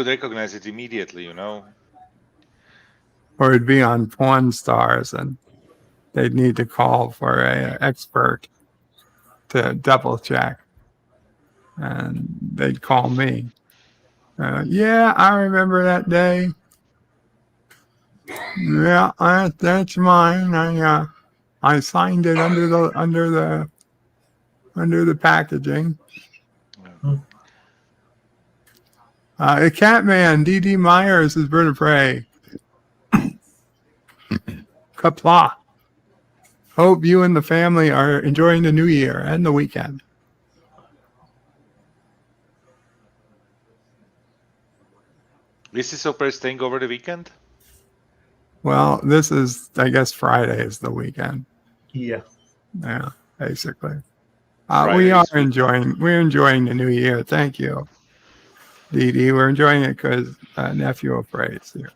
Speaker 11: recognize it immediately, you know.
Speaker 9: Or it'd be on Pawn Stars, and they'd need to call for an expert to double check, and they'd call me. Yeah, I remember that day. Yeah, that's mine. I signed it under the packaging. A Catman, D.D. Myers is Bird of Prey. Qapla. Hope you and the family are enjoying the new year and the weekend.
Speaker 11: Is this Oprah staying over the weekend?
Speaker 9: Well, this is, I guess, Friday is the weekend.
Speaker 12: Yeah.
Speaker 9: Yeah, basically. We're enjoying the new year. Thank you, Dee Dee. We're enjoying it because nephew Oprah is here.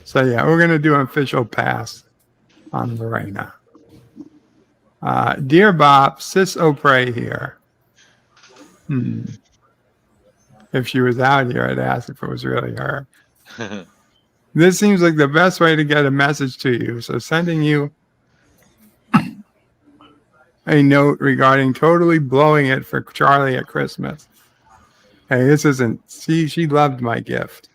Speaker 9: So yeah, we're gonna do an official pass on Lorena. Dear Bob, Sis Oprah here. If she was out here, I'd ask if it was really her. This seems like the best way to get a message to you. So sending you a note regarding totally blowing it for Charlie at Christmas. Hey, this isn't, she loved my gift.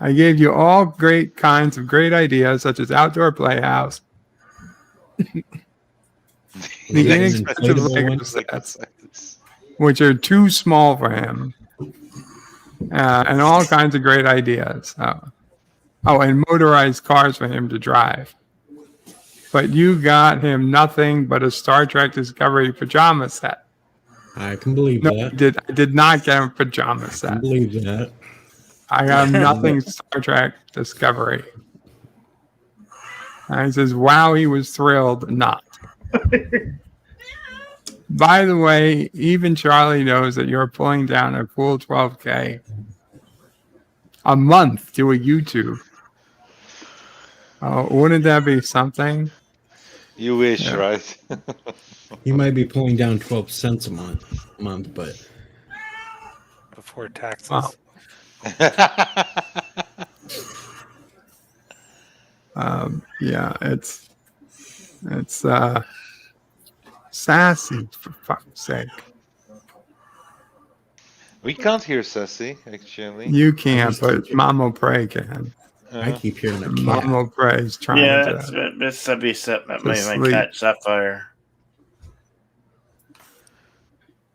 Speaker 9: I gave you all great kinds of great ideas, such as outdoor playhouse, the inexpensive Lego sets, which are too small for him, and all kinds of great ideas. And motorized cars for him to drive. But you got him nothing but a Star Trek Discovery pajama set.
Speaker 10: I can believe that.
Speaker 9: I did not get him a pajama set.
Speaker 10: I can believe that.
Speaker 9: I got nothing Star Trek Discovery. And he says, wow, he was thrilled not. By the way, even Charlie knows that you're pulling down a cool $12K a month to a YouTube. Oh, wouldn't that be something?
Speaker 11: You wish, right?
Speaker 10: You might be pulling down 12 cents a month, but
Speaker 14: before taxes.
Speaker 9: Wow. Yeah, it's sassy, for fuck's sake.
Speaker 11: We can't hear sassy, actually.
Speaker 9: You can't, but Mama Pray can.
Speaker 10: I keep hearing a cat.
Speaker 9: Mama Pray is trying to.
Speaker 6: This would be something that made my
Speaker 9: sleep.
Speaker 6: cat Sapphire.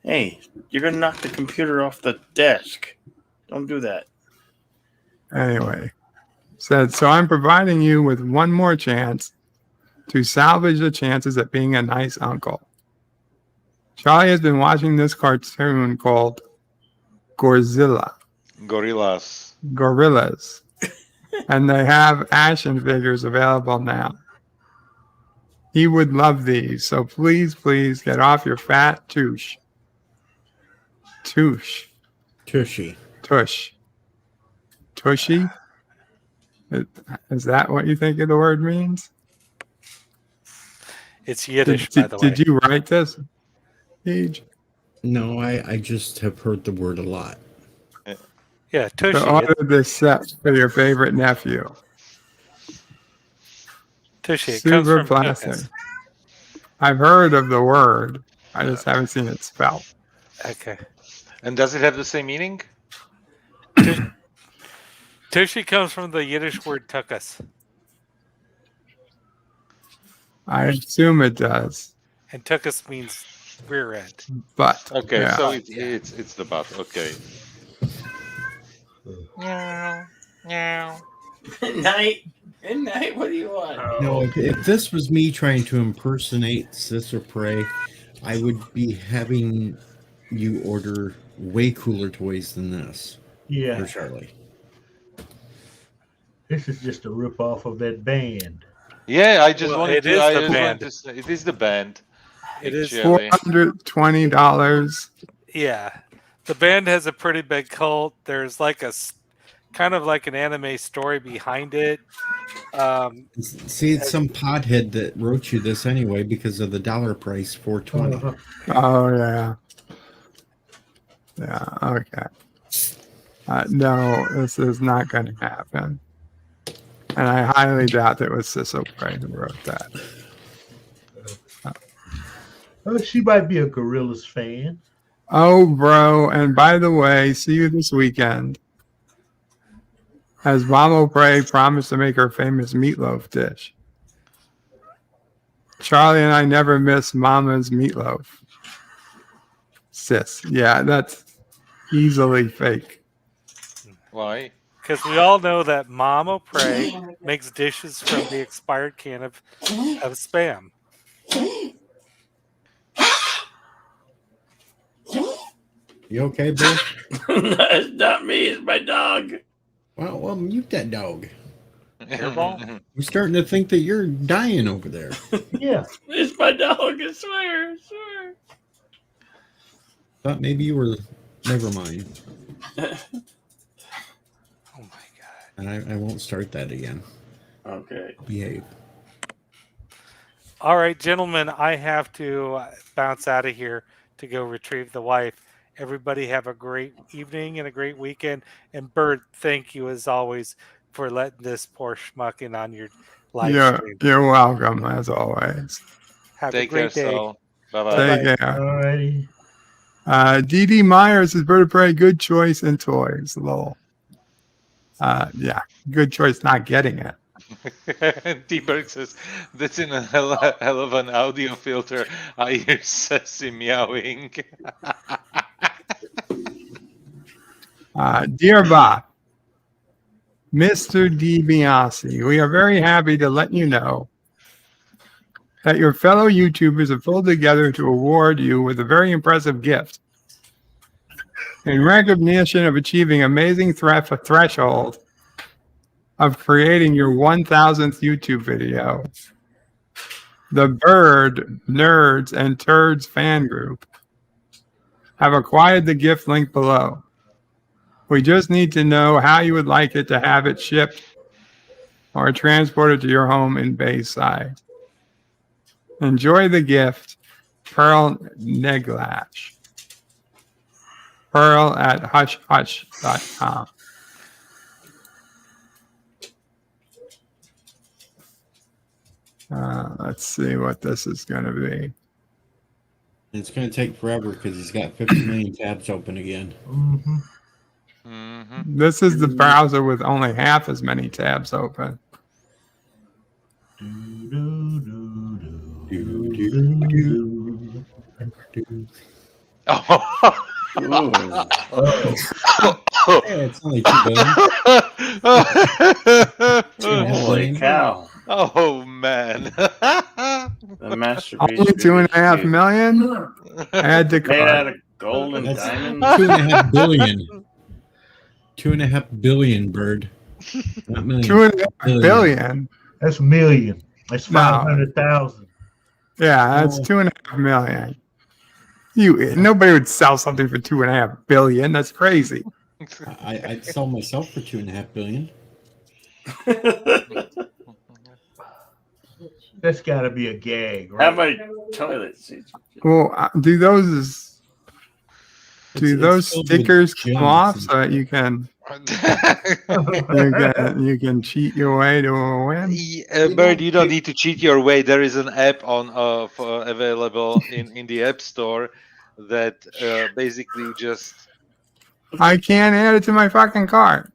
Speaker 6: Hey, you're gonna knock the computer off the desk. Don't do that.
Speaker 9: Anyway, said, so I'm providing you with one more chance to salvage the chances at being a nice uncle. Charlie has been watching this cartoon called Gorillas, and they have action figures available now. He would love these, so please get off your fat tush. Tushy. Tushy? Is that what you think the word means?
Speaker 14: It's Yiddish, by the way.
Speaker 9: Did you write this, Paige?
Speaker 10: No, I just have heard the word a lot.
Speaker 14: Yeah, Tushy.
Speaker 9: So order this set for your favorite nephew.
Speaker 14: Tushy.
Speaker 9: Super plastic. I've heard of the word. I just haven't seen it spelled.
Speaker 14: Okay.
Speaker 11: And does it have the same meaning?
Speaker 14: Tushy comes from the Yiddish word tukas.
Speaker 9: I assume it does.
Speaker 14: And tukas means rear end.
Speaker 9: But
Speaker 11: okay,
Speaker 9: yeah.
Speaker 11: so it's the butt. Okay.
Speaker 4: Meow. Meow. Good night. Good night. What do you want?
Speaker 10: No, if this was me trying to impersonate Sis or Prey, I would be having you order way cooler toys than this.
Speaker 12: Yeah.
Speaker 10: For Charlie.
Speaker 12: This is just a rip-off of that band.
Speaker 11: Yeah, I just wanted
Speaker 14: it
Speaker 11: to.
Speaker 14: is
Speaker 11: I
Speaker 14: the
Speaker 11: just
Speaker 14: band.
Speaker 11: wanted to say, it is the band.
Speaker 14: It is
Speaker 9: $420.
Speaker 14: Yeah, the band has a pretty big cult. There's like kind of like an anime story behind it.
Speaker 10: See, it's some pothead that wrote you this anyway because of the dollar price, $420.
Speaker 9: Oh yeah. Yeah. Okay. No, this is not going to happen. And I highly doubt that it was Cecil Prey who wrote that.
Speaker 12: She might be a Gorillaz fan.
Speaker 9: Oh, bro. And by the way, see you this weekend. As Mama Prey promised to make her famous meatloaf dish. Charlie and I never miss Mama's meatloaf. Sis. Yeah, that's easily fake.
Speaker 11: Why?
Speaker 14: Because we all know that Mama Prey makes dishes from the expired can of Spam.
Speaker 10: You okay, Bill?
Speaker 4: That's not me. It's my dog.
Speaker 10: Well, mute that dog.
Speaker 14: Hairball?
Speaker 10: We're starting to think that you're dying over there.
Speaker 12: Yeah.
Speaker 4: It's my dog. I swear. I swear.
Speaker 10: Thought maybe you were. Never mind.
Speaker 14: Oh my god.
Speaker 10: And I won't start that again.
Speaker 4: Okay.
Speaker 10: Behave.
Speaker 14: All right, gentlemen, I have to bounce out of here to go retrieve the wife. Everybody have a great evening and a great weekend. And Bert, thank you as always for letting this poor schmuck in on your live stream.
Speaker 9: You're welcome, as always.
Speaker 14: Have a great day.
Speaker 11: Bye-bye.
Speaker 9: Take care.
Speaker 12: Alrighty.
Speaker 9: D.D. Myers is Bird of Prey. Good choice in toys. Lol. Yeah, good choice not getting it.
Speaker 11: T-Berg says, that's in a hell of an audio filter. I hear Sassy meowing.
Speaker 9: Dear Bob, Mr. DiBiase, we are very happy to let you know that your fellow YouTubers have pulled together to award you with a very impressive gift. In recognition of achieving amazing threshold of creating your 1000th YouTube video, the Bird, Nerds, and Turds fan group have acquired the gift link below. We just need to know how you would like it to have it shipped or transported to your home in Bayside. Enjoy the gift, Pearl Neglash. Pearl at hushhush.com. Let's see what this is going to be.
Speaker 10: It's going to take forever because he's got 50 million tabs open again.
Speaker 12: Mm-hmm.
Speaker 11: Mm-hmm.
Speaker 9: This is the browser with only half as many tabs open.
Speaker 11: Oh.
Speaker 10: Hey, it's only $2 billion.
Speaker 6: Holy cow.
Speaker 11: Oh, man.
Speaker 6: The masterpiece.
Speaker 9: Only 2.5 million? Add to
Speaker 6: Made out of
Speaker 9: cart.
Speaker 6: gold and
Speaker 10: That's
Speaker 6: diamonds.
Speaker 10: 2.5 billion. 2.5 billion, Bird. Not million.
Speaker 9: 2.5 billion?
Speaker 12: That's million. That's
Speaker 9: No.
Speaker 12: 500,000.
Speaker 9: Yeah, that's 2.5 million. Nobody would sell something for 2.5 billion. That's crazy.
Speaker 10: I'd sell myself for 2.5 billion.
Speaker 12: That's got to be a gag,
Speaker 6: How
Speaker 12: right?
Speaker 6: many toilet seats?
Speaker 9: Well, do those stickers come off so that you can you can cheat your way to a win?
Speaker 11: Bird, you don't need to cheat your way. There is an app on available in the App Store that basically just.
Speaker 9: I can't add it to my fucking cart.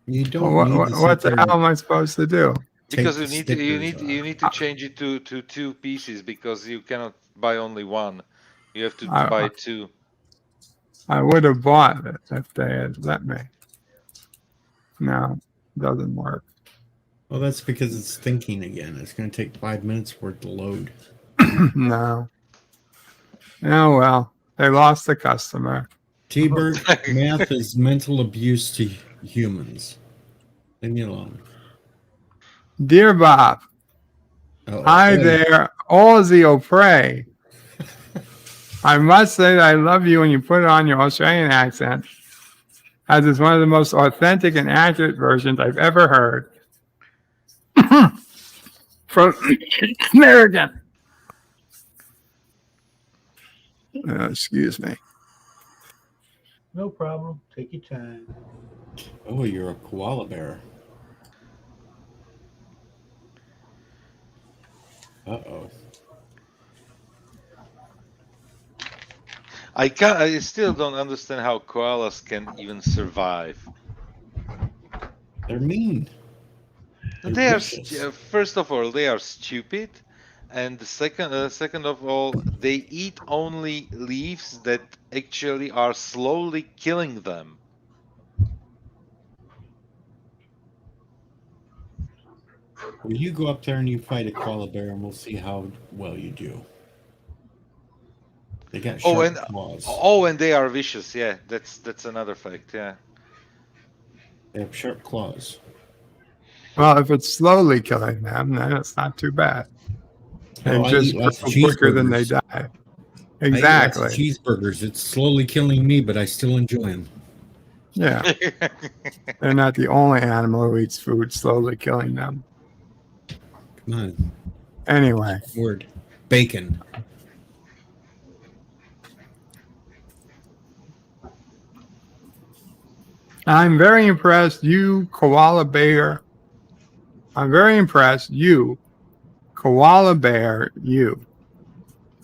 Speaker 10: You don't.
Speaker 9: What the hell am I supposed to do?
Speaker 11: Because you need to change it to 2 pieces because you cannot buy only one. You have to buy 2.
Speaker 9: I would have bought it if they had let me. No, doesn't work.
Speaker 10: Well, that's because it's thinking again. It's going to take 5 minutes for it to load.
Speaker 9: No. Oh well, they lost the customer.
Speaker 10: T-Bird, math is mental abuse to humans. Leave me alone.
Speaker 9: Dear Bob, hi there, Aussie O'Prey. I must say that I love you when you put on your Australian accent, as it's one of the most authentic and accurate versions I've ever heard from American. Excuse me.
Speaker 12: No problem. Take your time.
Speaker 10: Oh, you're a koala bear. Uh-oh.
Speaker 11: I still don't understand how koalas can even survive.
Speaker 10: They're mean.
Speaker 11: They are first of all they are stupid, and second of all they eat only leaves that actually are slowly killing them.
Speaker 10: Well, you go up there and you fight a koala bear, and we'll see how well you do. They got sharp claws.
Speaker 11: And they are vicious. Yeah, that's another fact. Yeah,
Speaker 10: they have sharp claws.
Speaker 9: Well, if it's slowly killing them, then it's not too bad. They just grow quicker than they die. Exactly.
Speaker 10: I eat cheeseburgers. It's slowly killing me, but I still enjoy them.
Speaker 9: Yeah. They're not the only animal who eats food slowly killing them.
Speaker 10: Come on.
Speaker 9: Anyway.
Speaker 10: Word. Bacon.
Speaker 9: I'm very impressed, you koala bear. I'm very impressed, you koala bear, you.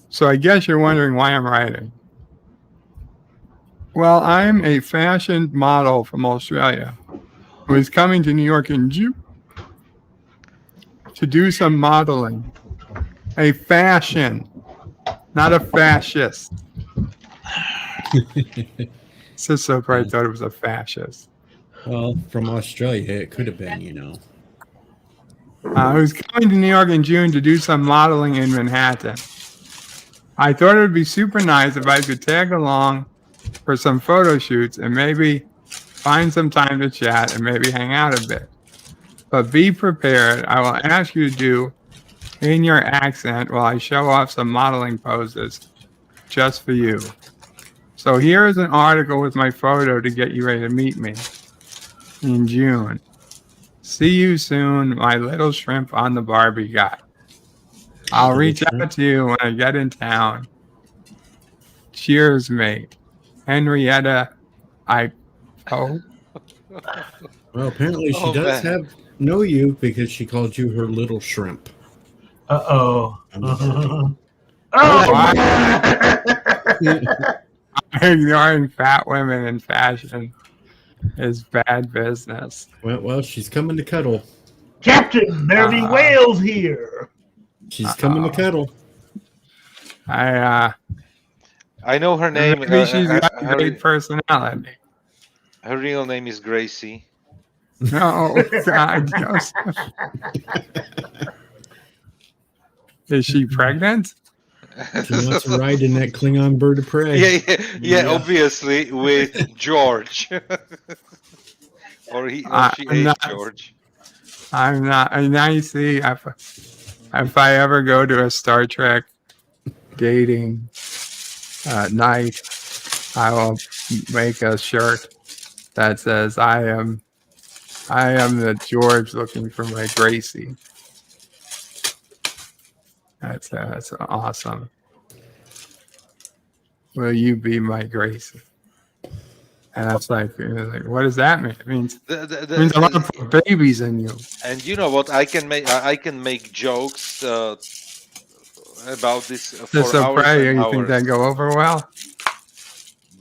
Speaker 9: So I guess you're wondering why I'm writing. Well, I'm a fashion model from Australia who is coming to New York in June to do some modeling. A fashion, not a fascist. Sister probably thought it was a fascist.
Speaker 10: Well, from Australia, it could have been, you know.
Speaker 9: Who's coming to New York in June to do some modeling in Manhattan. I thought it would be super nice if I could tag along for some photo shoots and maybe find some time to chat and maybe hang out a bit. But be prepared. I will ask you to do in your accent while I show off some modeling poses just for you. So here is an article with my photo to get you ready to meet me in June. See you soon, my little shrimp on the Barbie guy. I'll reach out to you when I get in town. Cheers, mate. Henrietta,
Speaker 10: Well, apparently she does know you because she called you her little shrimp.
Speaker 12: Uh-oh.
Speaker 9: Ignoring fat women in fashion is bad business.
Speaker 10: Well, she's coming to cuddle.
Speaker 12: Captain, there be whales here.
Speaker 10: She's coming to cuddle.
Speaker 11: I know her name.
Speaker 9: Maybe she's got a great personality.
Speaker 11: Her real name is Gracie.
Speaker 9: No, God, Joseph. Is she pregnant?
Speaker 10: She wants to ride in that Klingon bird of prey.
Speaker 11: Yeah, obviously with George. or she ate George.
Speaker 9: I'm not. And I see if I ever go to a Star Trek dating night, I will make a shirt that says I am the George looking for my Gracie. That's awesome. Will you be my Gracie? And that's like, what does that mean? It means, it means I want to put babies in you.
Speaker 11: And you know what? I can make jokes about this for hours and
Speaker 9: You
Speaker 11: hours.
Speaker 9: think that go over well?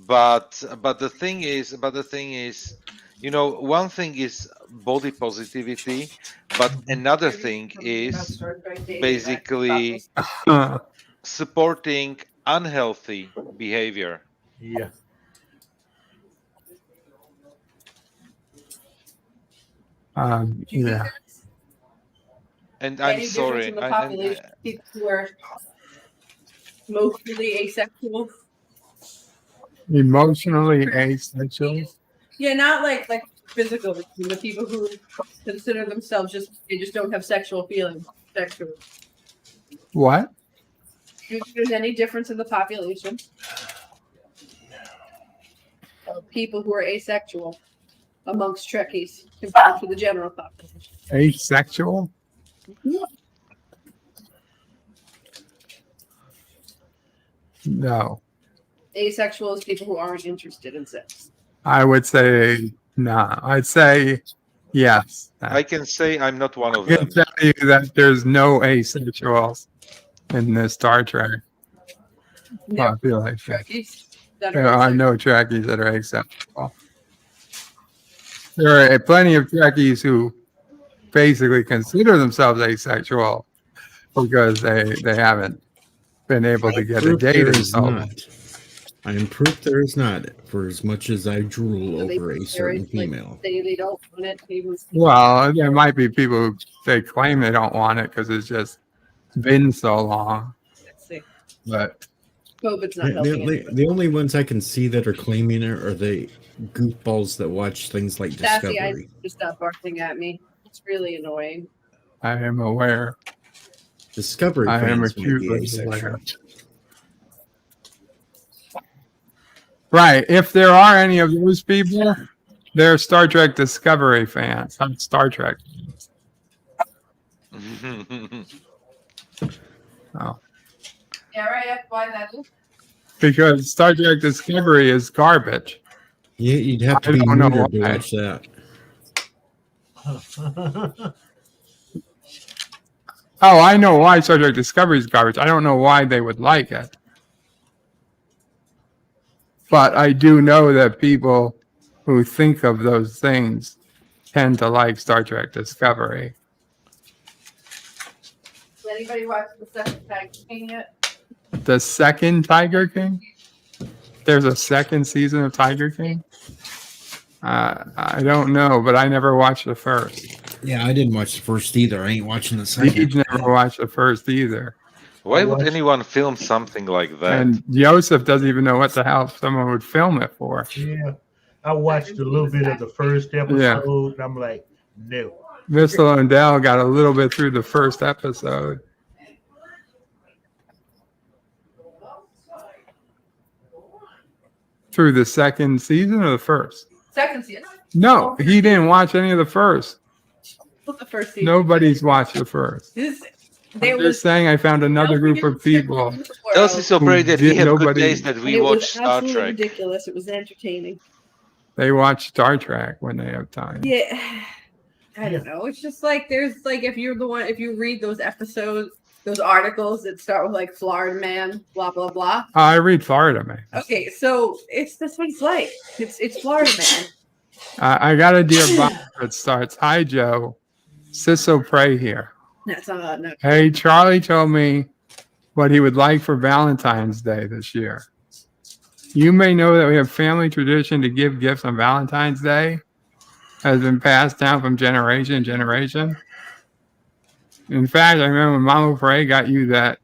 Speaker 11: But the thing is, one thing is body positivity, but another thing is basically supporting unhealthy behavior.
Speaker 12: Yeah.
Speaker 9: Yeah.
Speaker 11: And I'm sorry.
Speaker 13: In the population, people who are emotionally asexual.
Speaker 9: Emotionally asexual?
Speaker 13: Yeah, not like physical. The people who consider themselves they just don't have sexual feelings. Sexual.
Speaker 9: What?
Speaker 13: Do you think there's any difference in the population of people who are asexual amongst Trekkies compared to the general population?
Speaker 9: Asexual? No.
Speaker 13: Asexual is people who aren't interested in sex.
Speaker 9: I would say no. I'd say yes.
Speaker 11: I can say I'm not one of
Speaker 9: I
Speaker 11: them.
Speaker 9: can tell you that there's no asexuals in this Star Trek population. There are no Trekkies that are asexual. There are plenty of Trekkies who basically consider themselves asexual because they haven't been able to get a date.
Speaker 10: I am proof there is not, for as much as I drool over a certain female.
Speaker 13: They don't want it.
Speaker 9: Well, there might be people who they claim they don't want it because it's just been so long.
Speaker 13: Let's see.
Speaker 9: But
Speaker 13: COVID's not helping.
Speaker 10: The only ones I can see that are claiming it are the goofballs that watch things like Discovery.
Speaker 13: Sassy, I just stop barking at me. It's really annoying.
Speaker 9: I am aware.
Speaker 10: Discovery
Speaker 9: I am
Speaker 10: fans might be
Speaker 9: acutely
Speaker 10: asexual.
Speaker 9: aware. Right. If there are any of those people, they're Star Trek Discovery fans, not Star Trek fans. Oh.
Speaker 13: Yeah, right. Why that is?
Speaker 9: Because Star Trek Discovery is garbage.
Speaker 10: Yeah, you'd have to be neutered to watch that.
Speaker 9: Oh, I know why Star Trek Discovery is garbage. I don't know why they would like it. But I do know that people who think of those things tend to like Star Trek Discovery.
Speaker 13: Has anybody watched the second Tiger King yet?
Speaker 9: The second Tiger King? There's a second season of Tiger King? I don't know, but I never watched the first.
Speaker 10: Yeah, I didn't watch the first either. I ain't watching the second.
Speaker 9: He's never watched the first either.
Speaker 11: Why would anyone film something like that?
Speaker 9: And Joseph doesn't even know what the hell someone would film it for.
Speaker 12: Yeah. I watched a little bit of the first episode, and I'm like, no.
Speaker 9: Mr. Lundell got a little bit through the first episode. Through the second season or the first?
Speaker 13: Second season.
Speaker 9: No, he didn't watch any of the first.
Speaker 13: The first season.
Speaker 9: Nobody's watched the first. I'm just saying I found another group of people.
Speaker 11: Elsie so brave that we have good days that we watch Star
Speaker 13: Trek.
Speaker 11: Trek.
Speaker 13: Ridiculous. It was entertaining.
Speaker 9: They watch Star Trek when they have time.
Speaker 13: Yeah. I don't know. It's just like if you read those episodes, those articles that start with like Florida man, blah blah blah.
Speaker 9: I read Florida Man.
Speaker 13: Okay, so that's what it's like. It's Florida Man.
Speaker 9: I got a Dear Bob that starts, "Hi Joe, Ciso Prey here.
Speaker 13: That's not
Speaker 9: Hey, Charlie told me what he would like for Valentine's Day this year. You may know that we have family tradition to give gifts on Valentine's Day. Has been passed down from generation to generation. In fact, I remember when Mama Frey got you that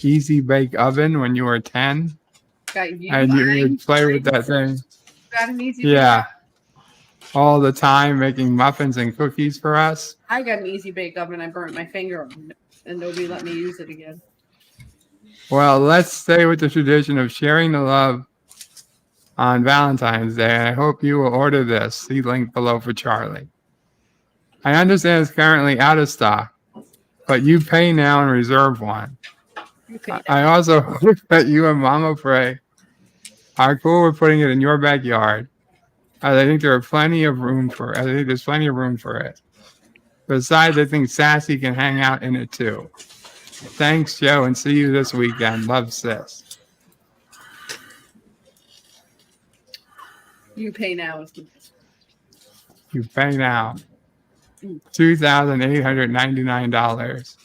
Speaker 9: easy bake oven when you were 10.
Speaker 13: Got you
Speaker 9: And you would play with that thing.
Speaker 13: Got an easy
Speaker 9: Yeah. All the time making muffins and cookies for us.
Speaker 13: I got an easy bake oven. I burnt my finger on it, and nobody let me use it again.
Speaker 9: Well, let's stay with the tradition of sharing the love on Valentine's Day, and I hope you will order this. See link below for Charlie. I understand it's currently out of stock, but you pay now and reserve one. I also hope that you and Mama Frey are cool with putting it in your backyard. I think there's plenty of room for it. Besides, I think Sassy can hang out in it too. Thanks, Joe, and see you this weekend. Love, sis.
Speaker 13: You pay now.
Speaker 9: You pay now. $2,899.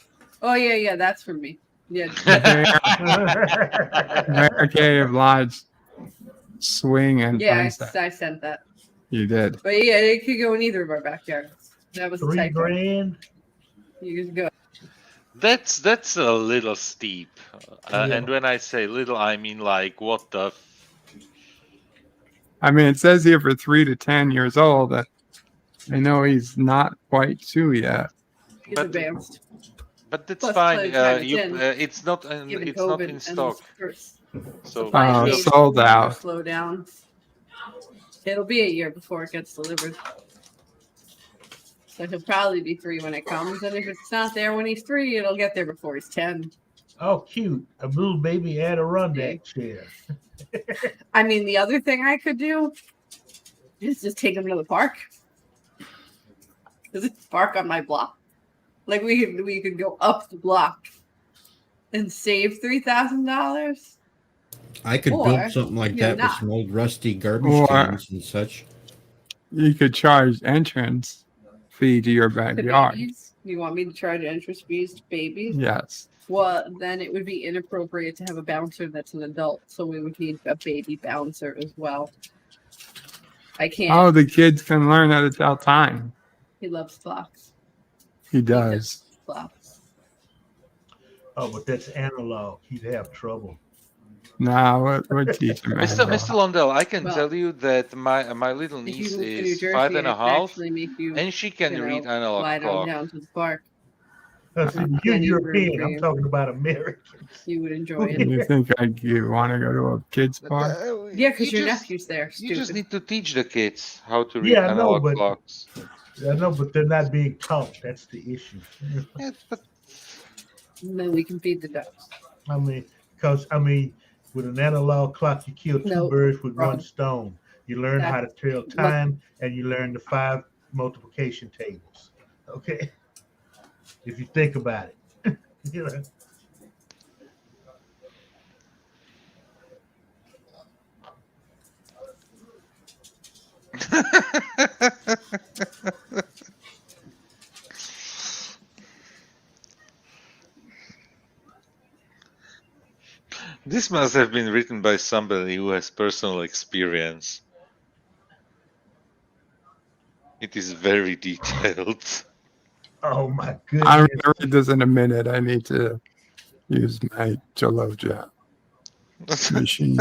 Speaker 13: Oh yeah, that's for me. Yeah.
Speaker 9: Barricade Lodge swing and
Speaker 13: I sent that.
Speaker 9: You did.
Speaker 13: But yeah, it could go in either of our backyards. That was
Speaker 12: $3,000.
Speaker 13: You just go.
Speaker 11: That's a little steep. And when I say little, I mean like what the.
Speaker 9: I mean, it says here for 3 to 10 years old. I know he's not quite 2 yet.
Speaker 13: He's advanced.
Speaker 11: But that's fine. It's not in stock. So
Speaker 9: sold out.
Speaker 13: Slow down. It'll be a year before it gets delivered. So he'll probably be 3 when it comes, and if it's not there when he's 3, it'll get there before he's 10.
Speaker 12: Oh, cute! A blue baby Adirondack chair.
Speaker 13: I mean, the other thing I could do is just take him to the park. There's a park on my block. Like we could go up the block and save $3,000.
Speaker 10: I could build something like that with some old rusty garbage cans and such.
Speaker 9: You could charge entrance fee to your backyard.
Speaker 13: You want me to charge entrance fees to babies?
Speaker 9: Yes.
Speaker 13: Well, then it would be inappropriate to have a bouncer that's an adult, so we would need a baby bouncer as well. I can't.
Speaker 9: Oh, the kids can learn how to tell time.
Speaker 13: He loves clocks.
Speaker 9: He does.
Speaker 13: Clocks.
Speaker 12: Oh, but that's analog. He'd have trouble.
Speaker 9: No, we're teaching him.
Speaker 11: Mr. Londell, I can tell you that my little niece is 5.5, and she can read analog clock.
Speaker 13: Down to the park.
Speaker 12: You're European. I'm talking about Americans.
Speaker 13: You would enjoy it.
Speaker 9: You think you want to go to a kids park?
Speaker 13: Yeah, because your nephew's there.
Speaker 11: You just need to teach the kids how to read analog clocks.
Speaker 12: I know, but they're not being taught. That's the issue.
Speaker 13: And then we can feed the ducks.
Speaker 12: I mean, with an analog clock, you kill two birds with one stone. You learn how to tell time, and you learn the 5 multiplication tables. Okay, if you think about it, you know.
Speaker 11: This must have been written by somebody who has personal experience. It is very detailed.
Speaker 12: Oh my goodness.
Speaker 9: I'm going to read this in a minute. I need to use my Joloja machine.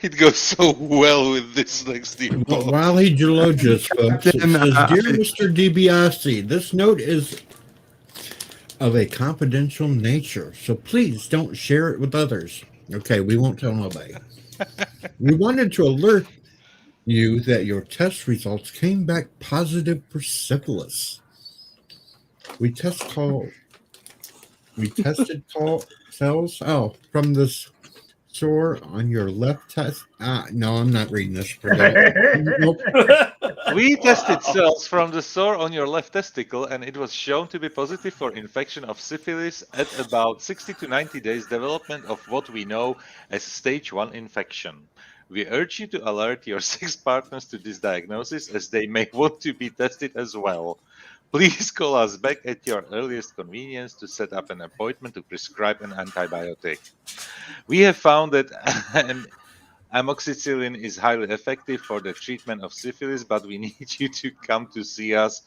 Speaker 11: It goes so well with this next thing.
Speaker 10: While he Jolojas, folks, it says, Dear Mr. DiBiase, this note is of a confidential nature, so please don't share it with others. Okay, we won't tell nobody. We wanted to alert you that your test results came back positive for syphilis. We tested cells from this sore on your left test. No, I'm not reading this. Nope.
Speaker 11: We tested cells from the sore on your left testicle, and it was shown to be positive for infection of syphilis at about 60 to 90 days development of what we know as stage 1 infection. We urge you to alert your sex partners to this diagnosis, as they may want to be tested as well. Please call us back at your earliest convenience to set up an appointment to prescribe an antibiotic. We have found that amoxicillin is highly effective for the treatment of syphilis, but we need you to come to see us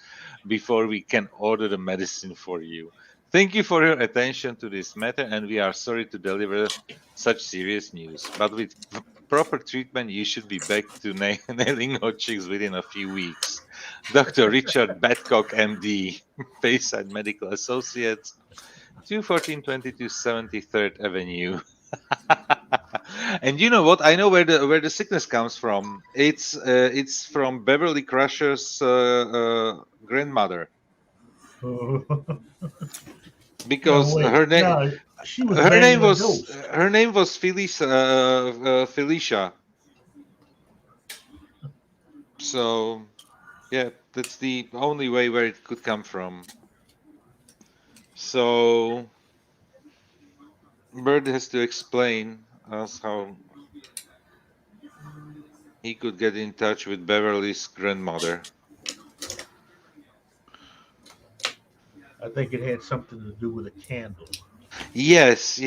Speaker 11: before we can order the medicine for you. Thank you for your attention to this matter, and we are sorry to deliver such serious news. But with proper treatment, you should be back to nailing hot chicks within a few weeks. Dr. Richard Badcock, MD, Bayside Medical Associates, 21422 73rd Avenue. And you know what? I know where the sickness comes from. It's from Beverly Crusher's grandmother. Because her name was Felicia. So yeah, that's the only way where it could come from. So Bird has to explain us how he could get in touch with Beverly's grandmother.
Speaker 12: I think it had something to do with a candle.
Speaker 11: Yes.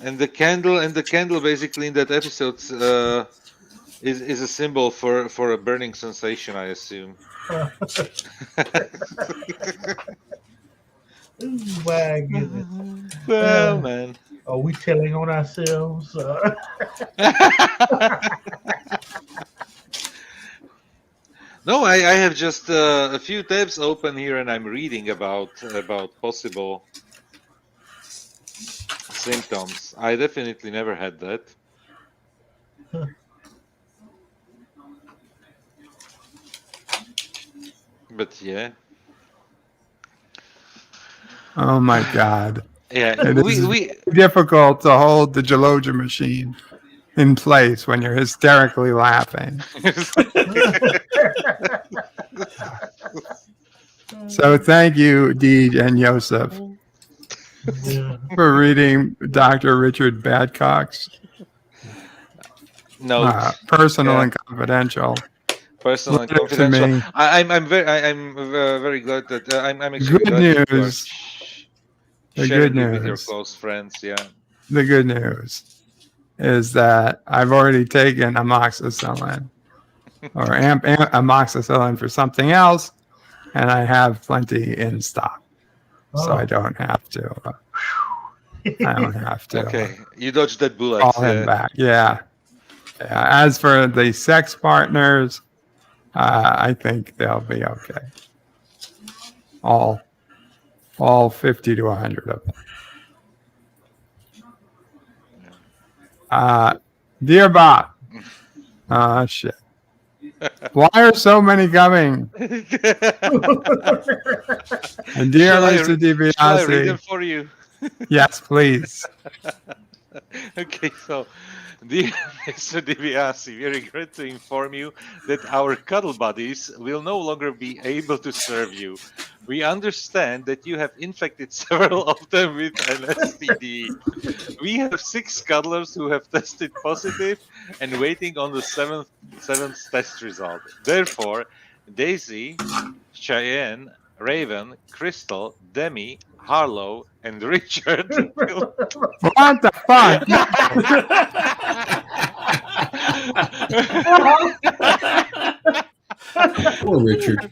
Speaker 11: And the candle basically in that episode is a symbol for a burning sensation, I assume.
Speaker 12: My goodness.
Speaker 11: Well, man.
Speaker 12: Are we telling on ourselves?
Speaker 11: No, I have just a few tabs open here, and I'm reading about possible symptoms. I definitely never had that. But yeah.
Speaker 9: Oh my God.
Speaker 11: Yeah,
Speaker 9: it is difficult to hold the Gelogia machine in place when you're hysterically laughing. So thank you, Deej and Yosef, for reading Dr. Richard Badcock's personal and confidential.
Speaker 11: Personal and confidential. I'm very glad that I'm actually
Speaker 9: good
Speaker 11: glad
Speaker 9: news.
Speaker 11: The good news with your close friends. Yeah.
Speaker 9: The good news is that I've already taken amoxicillin or amoxicillin for something else, and I have plenty in stock, so I don't have to.
Speaker 11: Okay, you dodged that bullet.
Speaker 9: Call him back. Yeah. As for the sex partners, I think they'll be okay. All 50 to 100 of them. Dear Bob. Shit. Why are so many coming? And dear Mr. DiBiase.
Speaker 11: Shall I read them for you?
Speaker 9: Yes, please.
Speaker 11: Okay, so dear Mr. DiBiase, we regret to inform you that our cuddle buddies will no longer be able to serve you. We understand that you have infected several of them with an STD. We have 6 cuddlers who have tested positive and waiting on the seventh test result. Therefore, Daisy, Cheyenne, Raven, Crystal, Demi, Harlow, and Richard will...
Speaker 9: What the fuck?
Speaker 10: Poor Richard.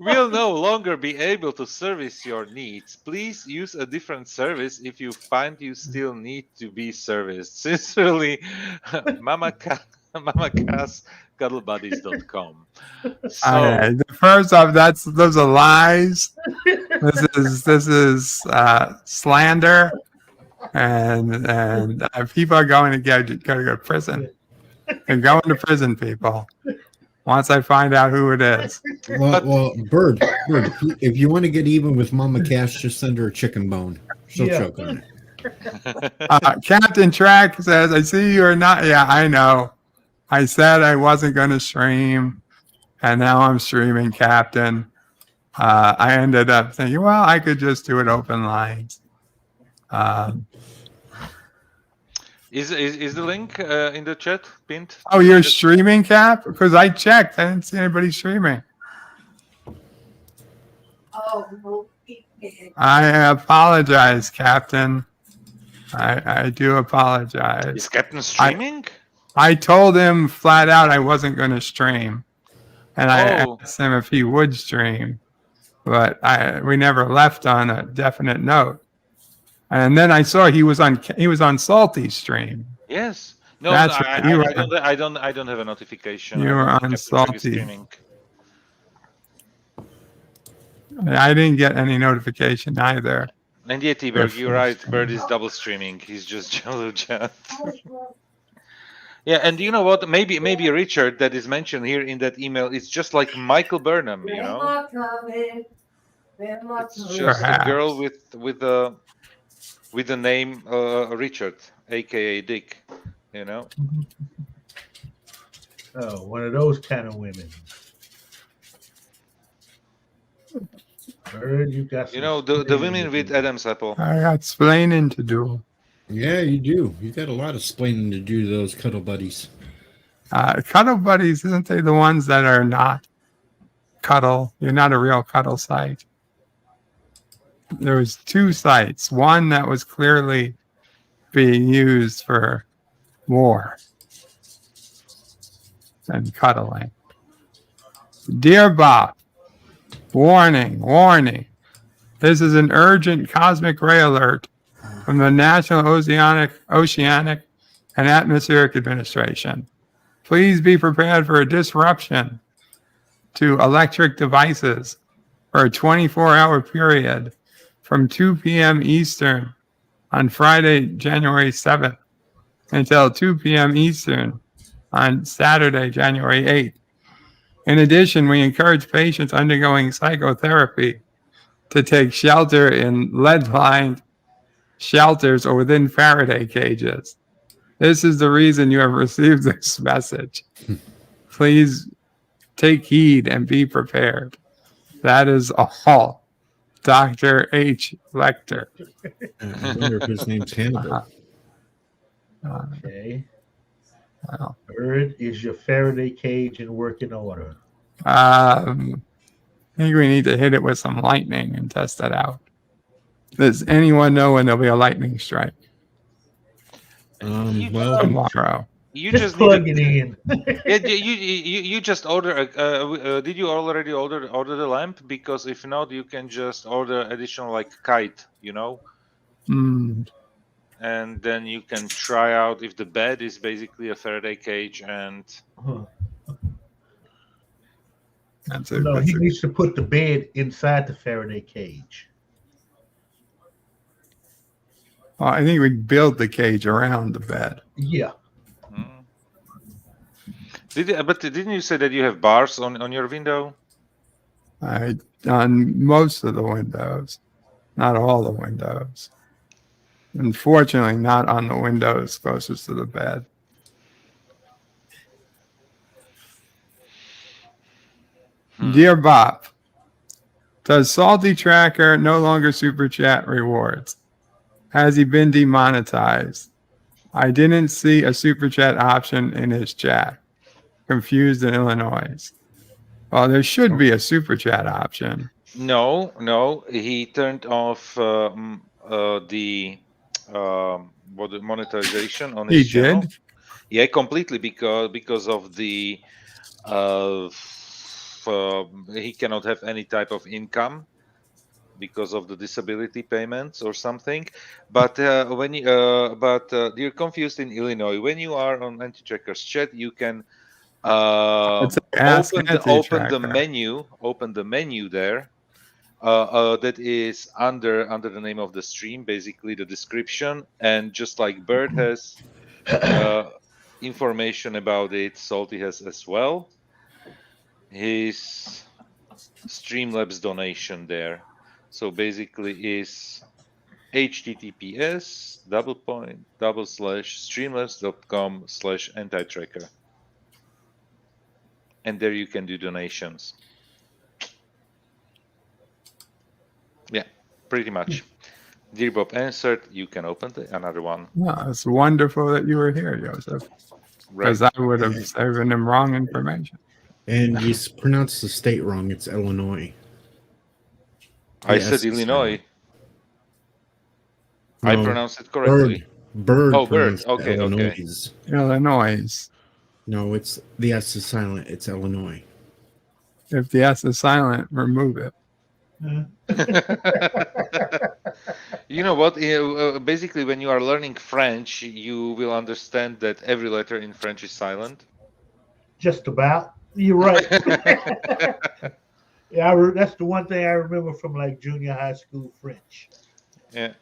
Speaker 11: Will no longer be able to service your needs. Please use a different service if you find you still need to be serviced. Sincerely, MamaCast@cuddlebuddies.com. So,
Speaker 9: first off, those are lies. This is slander, and people are going to go to prison. They're going to prison, people. Once I find out who it is.
Speaker 10: Well, Bird, if you want to get even with Mama Cash, just send her a chicken bone. She'll choke on it.
Speaker 9: Captain Track says, I see you're not. Yeah, I know. I said I wasn't going to stream, and now I'm streaming, Captain. I ended up thinking, well, I could just do it open lines.
Speaker 11: Is the link in the chat pinned?
Speaker 9: Oh, you're streaming, Cap? Because I checked. I didn't see anybody streaming. I apologize, Captain. I do apologize.
Speaker 11: Is Captain streaming?
Speaker 9: I told him flat out I wasn't going to stream, and I asked him if he would stream, but we never left on a definite note. And then I saw he was on Salty's stream.
Speaker 11: Yes. No,
Speaker 9: That's
Speaker 11: I don't have a notification.
Speaker 9: You were on Salty. I didn't get any notification either.
Speaker 11: And yeah, T-Berg, you're right. Bird is double streaming. He's just Jello Chat. Yeah, and you know what? Maybe Richard that is mentioned here in that email is just like Michael Burnham, you know? It's just a girl with the name Richard, aka Dick, you know?
Speaker 12: Oh, one of those kind of women. Bird, you got
Speaker 11: the women with Adam's apple.
Speaker 9: I got explaining to do.
Speaker 10: Yeah, you do. You got a lot of explaining to do, those cuddle buddies.
Speaker 9: Cuddle buddies, isn't they the ones that are not cuddle? You're not a real cuddle site. There was 2 sites. One that was clearly being used for war and cuddling. Dear Bob, warning. This is an urgent cosmic ray alert from the National Oceanic and Atmospheric Administration. Please be prepared for a disruption to electric devices for a 24-hour period from 2 p.m. Eastern on Friday, January 7th until 2 p.m. Eastern on Saturday, January 8th. In addition, we encourage patients undergoing psychotherapy to take shelter in lead-lined shelters or within Faraday cages. This is the reason you have received this message. Please take heed and be prepared. That is all. Dr. H. Lecter.
Speaker 10: I wonder if his name's Hannibal.
Speaker 12: Okay. Bird, is your Faraday cage in working order?
Speaker 9: I think we need to hit it with some lightning and test that out. Does anyone know when there'll be a lightning strike?
Speaker 10: Well,
Speaker 9: tomorrow.
Speaker 11: You just
Speaker 12: plug it in.
Speaker 11: You just order. Did you already order the lamp? Because if not, you can just order additional like kite, you know. And then you can try out if the bed is basically a Faraday cage and.
Speaker 12: He needs to put the bed inside the Faraday cage.
Speaker 9: Well, I think we build the cage around the bed.
Speaker 12: Yeah.
Speaker 11: But didn't you say that you have bars on your window?
Speaker 9: On most of the windows, not all the windows. Unfortunately, not on the windows closest to the bed. Dear Bob, does Salty Tracker no longer super chat rewards? Has he been demonetized? I didn't see a super chat option in his chat. Confused in Illinois. Well, there should be a super chat option.
Speaker 11: No, he turned off the monetization on his channel.
Speaker 9: Did?
Speaker 11: Yeah, completely because of the he cannot have any type of income because of the disability payments or something. But you're confused in Illinois. When you are on Anti-Tracker's chat, you can open the menu there. That is under the name of the stream, basically the description, and just like Bird has information about it, Salty has as well. His Streamlabs donation there. So basically is https://streamlabs.com/antitracker. And there you can do donations. Yeah, pretty much. Dear Bob answered, you can open another one.
Speaker 9: No, it's wonderful that you were here, Joseph. Because I would have given him wrong information.
Speaker 10: And you pronounced the state wrong. It's Illinois.
Speaker 11: I said Illinois. I
Speaker 10: No,
Speaker 11: pronounced it correctly.
Speaker 10: Bird.
Speaker 11: Oh, bird.
Speaker 10: pronounced
Speaker 11: Okay,
Speaker 10: Illinois.
Speaker 11: okay.
Speaker 9: Illinois.
Speaker 10: No, it's the S is silent. It's Illinois.
Speaker 9: If the S is silent, remove it.
Speaker 11: You know what? Basically, when you are learning French, you will understand that every letter in French is silent.
Speaker 12: Just about. You're right. Yeah, that's the one thing I remember from like junior high school French.
Speaker 11: Yeah.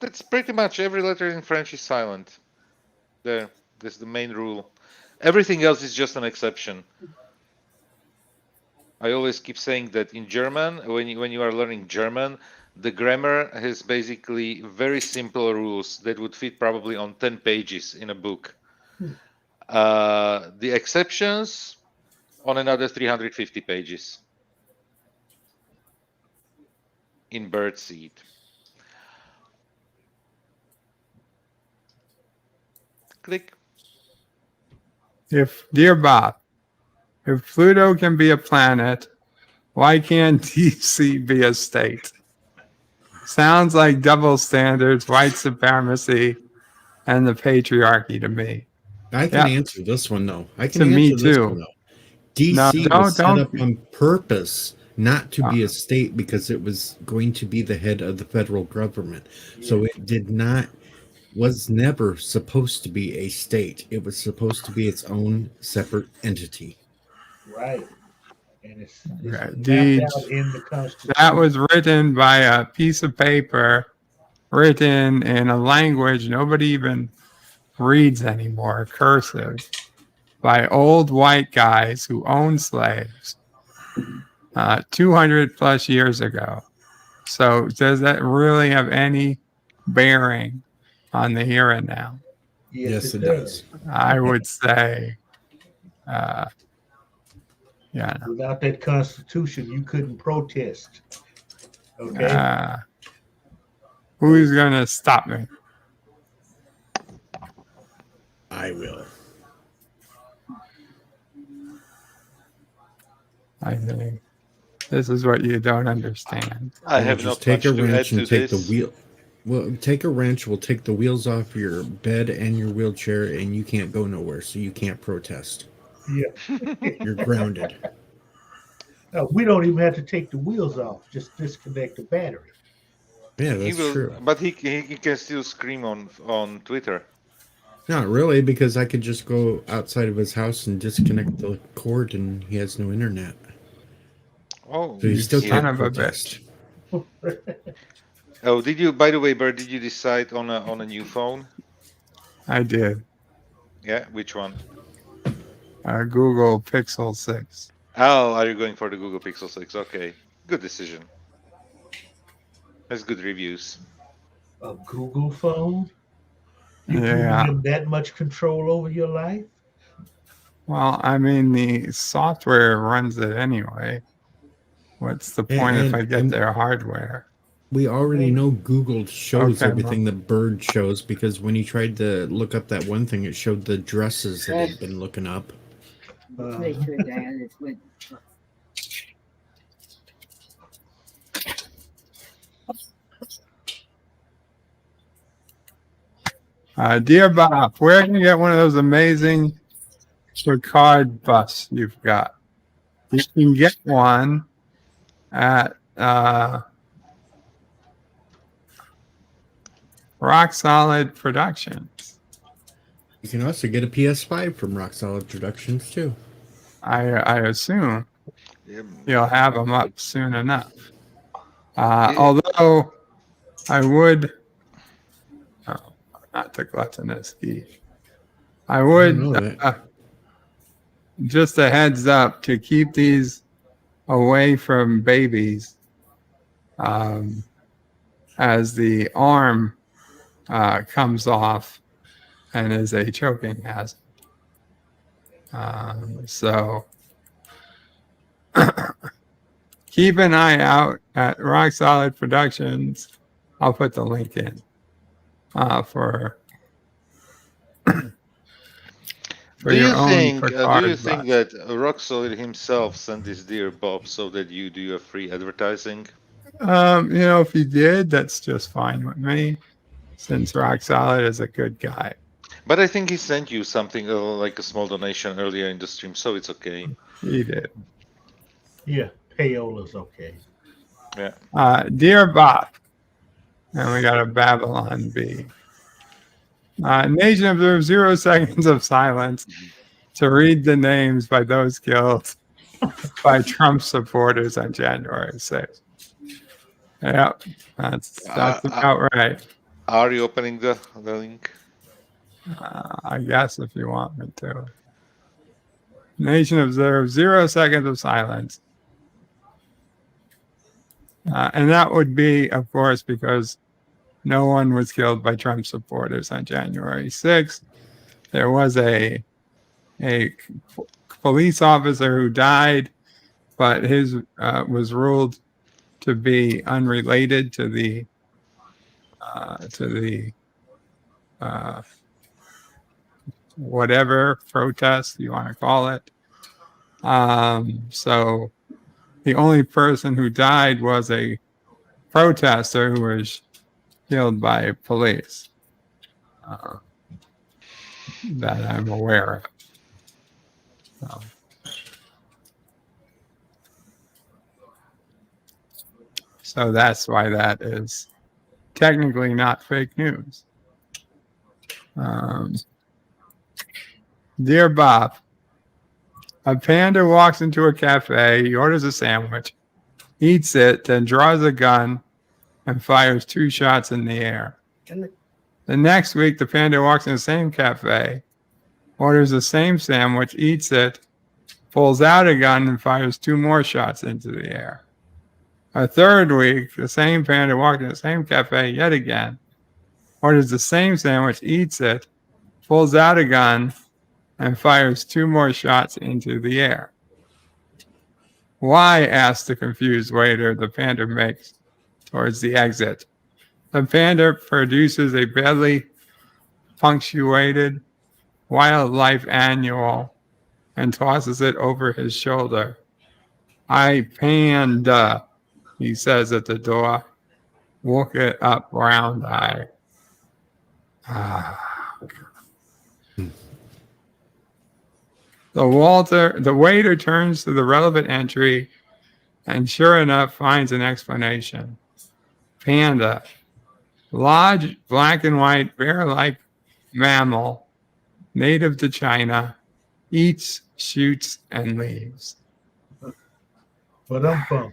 Speaker 11: That's pretty much every letter in French is silent. That's the main rule. Everything else is just an exception. I always keep saying that in German, when you are learning German, the grammar has basically very simple rules that would fit probably on 10 pages in a book. The exceptions on another 350 pages in birdseed. Click.
Speaker 9: Dear Bob, if Pluto can be a planet, why can't DC be a state? Sounds like double standards, white supremacy, and the patriarchy to me.
Speaker 10: I can answer this one though. I can
Speaker 9: to
Speaker 10: answer
Speaker 9: me
Speaker 10: this
Speaker 9: too.
Speaker 10: one though. DC
Speaker 9: No,
Speaker 10: was set
Speaker 9: don't.
Speaker 10: up on purpose not to be a state because it was going to be the head of the federal government. So it was never supposed to be a state. It was supposed to be its own separate entity.
Speaker 12: Right. And it's
Speaker 9: Right.
Speaker 12: mapped out in the Constitution.
Speaker 9: That was written by a piece of paper, written in a language nobody even reads anymore, cursive, by old white guys who owned slaves 200 plus years ago. So does that really have any bearing on the here and now?
Speaker 12: Yes, it does.
Speaker 9: I would say, yeah.
Speaker 12: Without that Constitution, you couldn't protest. Okay.
Speaker 9: Who's going to stop me?
Speaker 10: I will.
Speaker 9: I think this is what you don't understand.
Speaker 11: I have
Speaker 10: just
Speaker 11: not
Speaker 10: take
Speaker 11: much
Speaker 10: a
Speaker 11: to add
Speaker 10: wrench
Speaker 11: to
Speaker 10: and take
Speaker 11: this.
Speaker 10: the wheel. Well, take a wrench. We'll take the wheels off your bed and your wheelchair, and you can't go nowhere, so you can't protest.
Speaker 12: Yeah.
Speaker 10: You're grounded.
Speaker 12: No, we don't even have to take the wheels off. Just disconnect the battery.
Speaker 10: Yeah, that's true.
Speaker 11: But he can still scream on Twitter.
Speaker 10: Not really, because I could just go outside of his house and disconnect the cord, and he has no internet.
Speaker 11: Oh,
Speaker 10: so you still
Speaker 9: son
Speaker 10: can't
Speaker 9: of a
Speaker 10: protest.
Speaker 11: Oh, did you? By the way, Bert, did you decide on a new phone?
Speaker 9: I did.
Speaker 11: Yeah, which one?
Speaker 9: Google Pixel 6.
Speaker 11: Oh, are you going for the Google Pixel 6? Okay, good decision. Has good reviews.
Speaker 12: A Google phone? You
Speaker 9: Yeah.
Speaker 12: giving them that much control over your life?
Speaker 9: Well, I mean, the software runs it anyway. What's the point if I get their hardware?
Speaker 10: We already know Google shows
Speaker 9: Okay,
Speaker 10: everything that Bird shows, because when he tried to look up that one thing, it showed the dresses that he'd been looking up.
Speaker 9: Dear Bob, where can you get one of those amazing Picard busts you've got? You can get one at Rock Solid Productions.
Speaker 10: You can also get a PS5 from Rock Solid Productions too.
Speaker 9: I assume you'll have them up soon enough. Although I would, not the gluttonous geek, I would just a heads up to keep these away from babies, as the arm comes off and is a choking hazard. So keep an eye out at Rock Solid Productions. I'll put the link in for
Speaker 11: Do you
Speaker 9: your own
Speaker 11: think
Speaker 9: Picard
Speaker 11: that Rock Solid himself sent this dear Bob so that you do a free advertising?
Speaker 9: If he did, that's just fine with me, since Rock Solid is a good guy.
Speaker 11: But I think he sent you something like a small donation earlier in the stream, so it's okay.
Speaker 9: He did.
Speaker 12: Yeah, payola's okay.
Speaker 11: Yeah.
Speaker 9: Dear Bob, and we got a Babylon B. Nation observes 0 seconds of silence to read the names by those killed by Trump supporters on January 6th. Yep, that's about right.
Speaker 11: Are you opening the link?
Speaker 9: I guess if you want me to. Nation observes 0 seconds of silence. And that would be, of course, because no one was killed by Trump supporters on January 6th. There was a police officer who died, but his was ruled to be unrelated to the whatever protest you want to call it. So the only person who died was a protester who was killed by police that I'm aware of. So that's why that is technically not fake news. Dear Bob, a panda walks into a cafe, he orders a sandwich, eats it, then draws a gun and fires 2 shots in the air. The next week, the panda walks in the same cafe, orders the same sandwich, eats it, pulls out a gun and fires 2 more shots into the air. A third week, the same panda walks in the same cafe yet again, orders the same sandwich, eats it, pulls out a gun, and fires 2 more shots into the air. Why, asks the confused waiter the panda makes towards the exit. The panda produces a badly punctuated wildlife annual and tosses it over his shoulder. I panda, he says at the door. Woke it up, round eye. The waiter turns to the relevant entry and sure enough finds an explanation. Panda, large black and white bear-like mammal, native to China, eats, shoots, and leaves.
Speaker 12: Ba-dum-bum.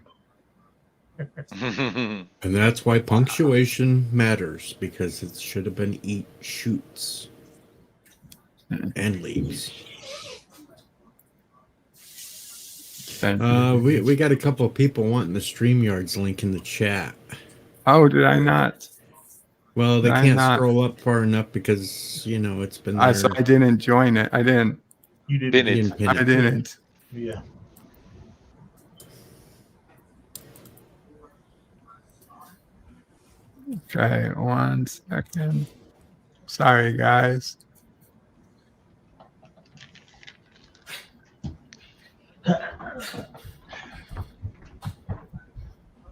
Speaker 10: And that's why punctuation matters, because it should have been eat, shoots, and leaves. We got a couple of people wanting the StreamYards link in the chat.
Speaker 9: Oh, did I not?
Speaker 10: Well, they can't scroll up far enough because, it's been there.
Speaker 9: So I didn't join it. I didn't.
Speaker 12: You didn't.
Speaker 9: I didn't.
Speaker 12: Yeah.
Speaker 9: Okay, 1 second. Sorry, guys.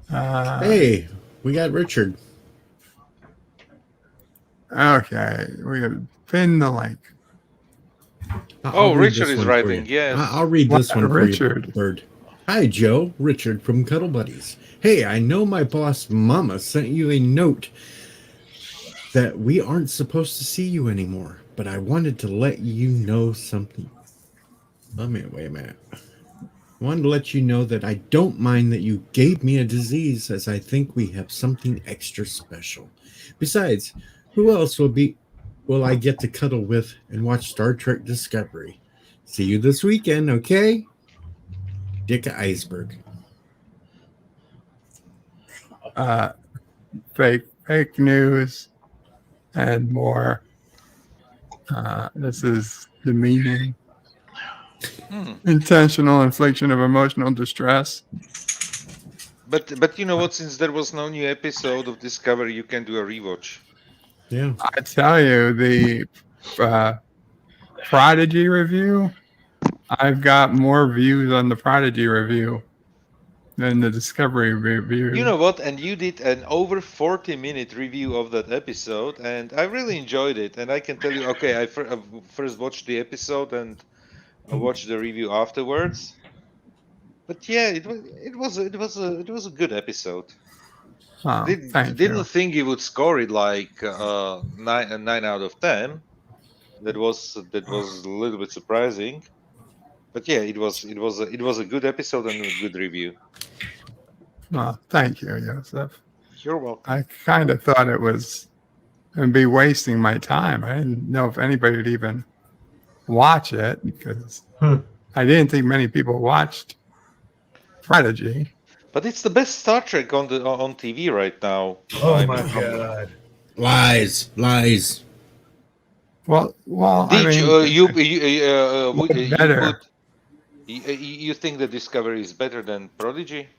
Speaker 10: Hey, we got Richard.
Speaker 9: Okay, we have pinned the link.
Speaker 11: Richard is writing. Yes,
Speaker 10: I'll read this one for
Speaker 9: Richard.
Speaker 10: you, Bird. Hi, Joe. Richard from Cuddle Buddies. Hey, I know my boss, Mama, sent you a note that we aren't supposed to see you anymore, but I wanted to let you know something. Wait a minute. I wanted to let you know that I don't mind that you gave me a disease, as I think we have something extra special. Besides, who else will I get to cuddle with and watch Star Trek Discovery? See you this weekend, okay? Dick Iceberg.
Speaker 9: Fake news and more. This is demeaning. Intentional infliction of emotional distress.
Speaker 11: But you know what? Since there was no new episode of Discovery, you can do a rewatch.
Speaker 10: Yeah.
Speaker 9: I tell you, the Prodigy review, I've got more views on the Prodigy review in the Discovery review.
Speaker 11: You know what? And you did an over 40-minute review of that episode, and I really enjoyed it. And I can tell you, okay, I first watched the episode and I watched the review afterwards. But yeah, it was a good episode.
Speaker 9: Oh, thank
Speaker 11: Didn't
Speaker 9: you.
Speaker 11: think you would score it like 9 out of 10. That was a little bit surprising. But yeah, it was a good episode and a good review.
Speaker 9: Well, thank you, Joseph.
Speaker 11: You're welcome.
Speaker 9: I kind of thought it was going to be wasting my time. I didn't know if anybody would even watch it because I didn't think many people watched Prodigy.
Speaker 11: But it's the best Star Trek on TV right now.
Speaker 12: Oh my God!
Speaker 10: Lies.
Speaker 9: Well.
Speaker 11: Did
Speaker 9: I mean,
Speaker 11: better? You think the Discovery is better than Prodigy?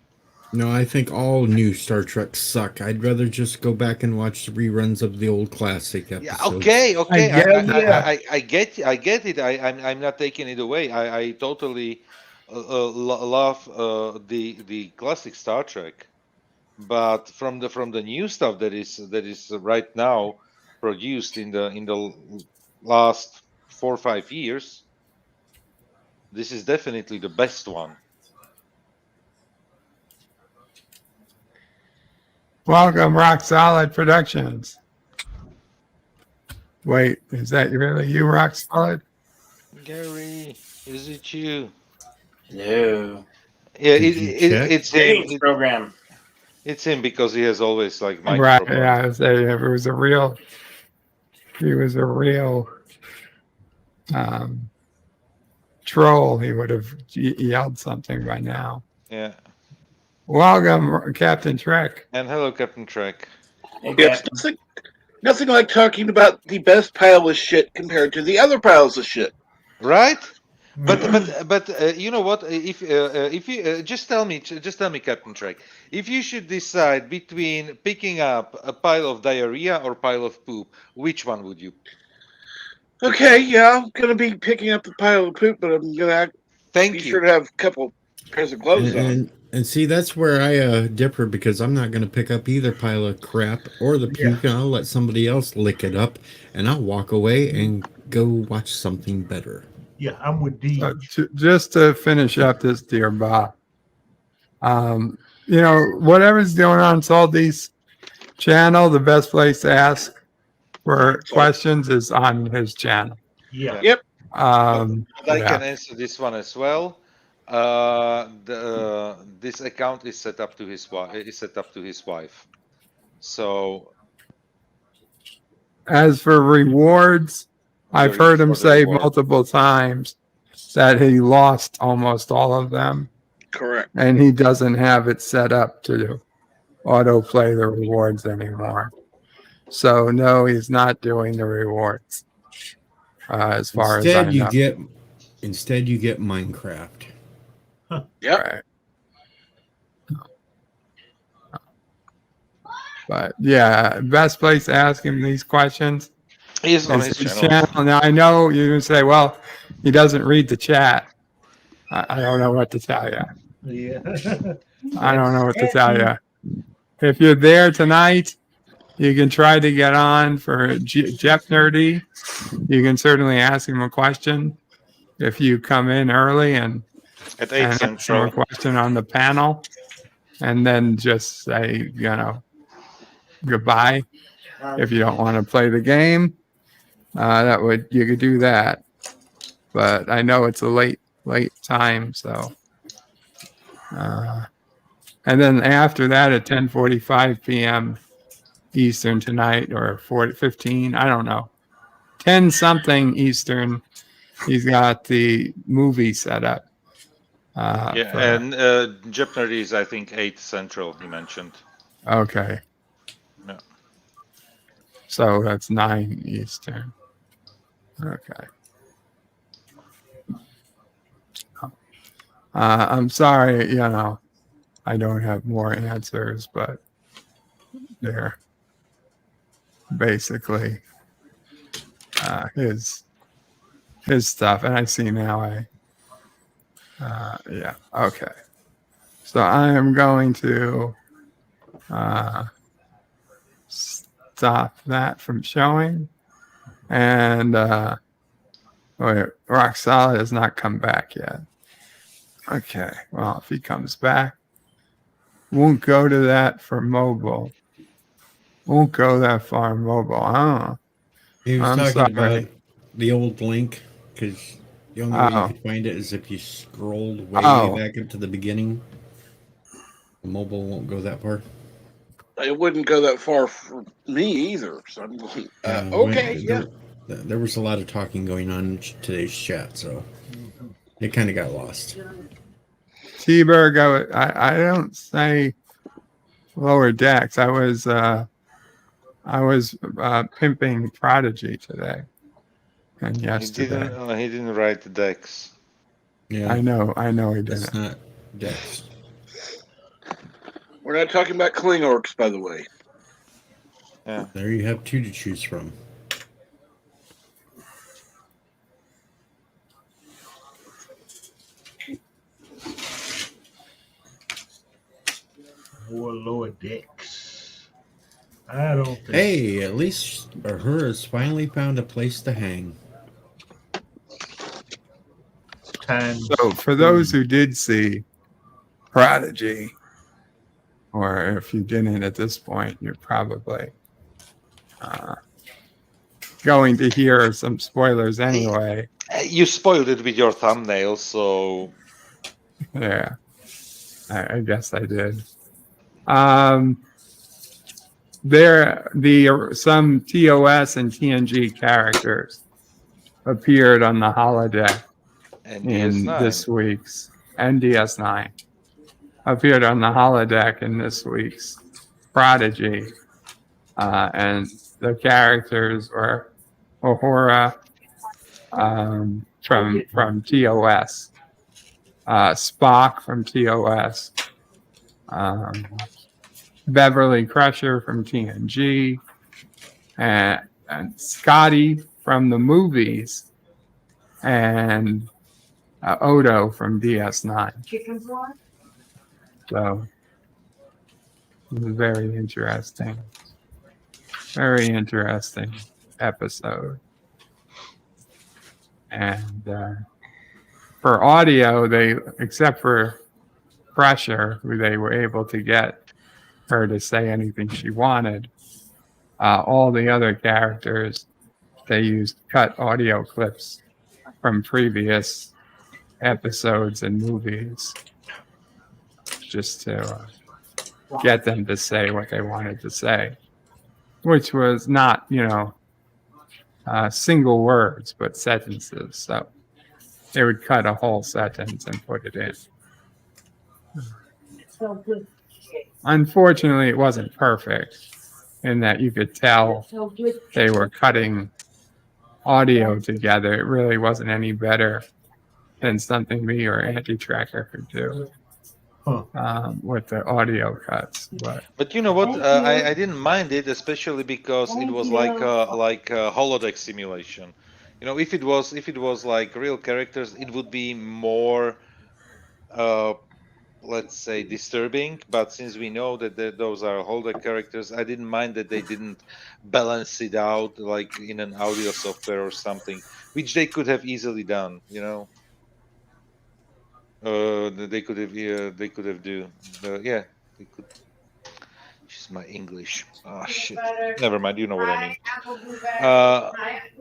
Speaker 10: No, I think all new Star Trek suck. I'd rather just go back and watch the reruns of the old classic episodes.
Speaker 11: Yeah, okay. I get it. I'm not taking it away. I totally love the classic Star Trek, but from the new stuff that is right now produced in the last 4 or 5 years, this is definitely the best one.
Speaker 9: Welcome, Rock Solid Productions. Wait, is that really you, Rock Solid?
Speaker 11: Gary, is it you?
Speaker 6: No.
Speaker 11: Yeah, it's him.
Speaker 6: Program.
Speaker 11: It's him because he has always like mic
Speaker 9: Right?
Speaker 11: problems.
Speaker 9: Yeah, if it was a real, troll, he would have yelled something by now.
Speaker 11: Yeah.
Speaker 9: Welcome, Captain Trek.
Speaker 11: And hello, Captain Trek.
Speaker 15: It's nothing like talking about the best pile of shit compared to the other piles of shit.
Speaker 11: Right? But you know what? If you just tell me, Captain Trek, if you should decide between picking up a pile of diarrhea or pile of poop, which one would you?
Speaker 15: Okay, yeah, I'm gonna be picking up the pile of poop, but I'm gonna be sure to have a couple pairs of gloves on.
Speaker 10: And see, that's where I differ because I'm not going to pick up either pile of crap or the puke, and I'll let somebody else lick it up, and I'll walk away and go watch something better.
Speaker 12: Yeah, I'm with D.
Speaker 9: Just to finish up this, dear Bob, whatever's going on Salty's channel, the best place to ask for questions is on his channel.
Speaker 12: Yeah.
Speaker 15: Yep.
Speaker 11: I can answer this one as well. This account is set up to his wife. So,
Speaker 9: as for rewards, I've heard him say multiple times that he lost almost all of them.
Speaker 15: Correct.
Speaker 9: And he doesn't have it set up to autoplay the rewards anymore. So no, he's not doing the rewards. As far as I know.
Speaker 10: Instead, you get Minecraft.
Speaker 15: Yep.
Speaker 9: Right. But yeah, best place to ask him these questions
Speaker 11: is on his
Speaker 9: channel. Now I know you're gonna say, well, he doesn't read the chat. I don't know what to tell you.
Speaker 12: Yeah.
Speaker 9: I don't know what to tell you. If you're there tonight, you can try to get on for Jeff Nerdy. You can certainly ask him a question if you come in early and
Speaker 11: at 8 Central.
Speaker 9: Ask him a question on the panel, and then just say, goodbye. If you don't want to play the game, you could do that. But I know it's a late time, so. And then after that at 10:45 p.m. Eastern tonight, or 15, I don't know, 10 something Eastern, he's got the movie set up.
Speaker 11: And Jeff Nerdy is, I think, 8 Central, he mentioned.
Speaker 9: Okay.
Speaker 11: Yeah.
Speaker 9: So that's 9 Eastern. Okay. I'm sorry, I don't have more answers, but they're basically his stuff. And I see now okay. So I am going to stop that from showing. And wait, Rock Solid has not come back yet. Okay, well, if he comes back, won't go to that for mobile. Won't go that far mobile. Oh,
Speaker 10: He was
Speaker 9: I'm
Speaker 10: talking
Speaker 9: sorry.
Speaker 10: about the old link, because the only way you could find it is if you scrolled way back up to the beginning. The mobile won't go that far.
Speaker 15: It wouldn't go that far for me either. So I'm going, okay, yeah.
Speaker 10: There was a lot of talking going on in today's chat, so it kind of got lost.
Speaker 9: T-Berg, I don't say lower decks. I was pimping Prodigy today and yesterday.
Speaker 11: He didn't write the decks.
Speaker 10: Yeah,
Speaker 9: I know he didn't.
Speaker 10: It's not decks.
Speaker 15: We're not talking about Kling orcs, by the way.
Speaker 11: Yeah.
Speaker 10: There you have two to choose from.
Speaker 12: More lower decks. I don't think.
Speaker 10: Hey, at least Uhura has finally found a place to hang.
Speaker 9: So for those who did see Prodigy, or if you didn't at this point, you're probably going to hear some spoilers anyway.
Speaker 11: You spoiled it with your thumbnail, so
Speaker 9: Yeah, I guess I did. Some TOS and TNG characters appeared on the holodeck in this week's NDS9. Appeared on the holodeck in this week's Prodigy, and the characters were Uhura from TOS, Spock from TOS, Beverly Crusher from TNG, and Scotty from the movies, and Odo from DS9. So it was very interesting episode. And for audio, except for Pressure, who they were able to get her to say anything she wanted, all the other characters, they used cut audio clips from previous episodes and movies just to get them to say what they wanted to say, which was not, single words, but sentences. So they would cut a whole sentence and put it in. Unfortunately, it wasn't perfect in that you could tell they were cutting audio together. It really wasn't any better than something me or Anti-Tracker could do with the audio cuts.
Speaker 11: But you know what? I didn't mind it, especially because it was like a holodeck simulation. If it was like real characters, it would be more, let's say, disturbing. But since we know that those are holodeck characters, I didn't mind that they didn't balance it out like in an audio software or something, which they could have easily done. They could have they could. She's my English. Oh shit. Never mind. You know what I mean.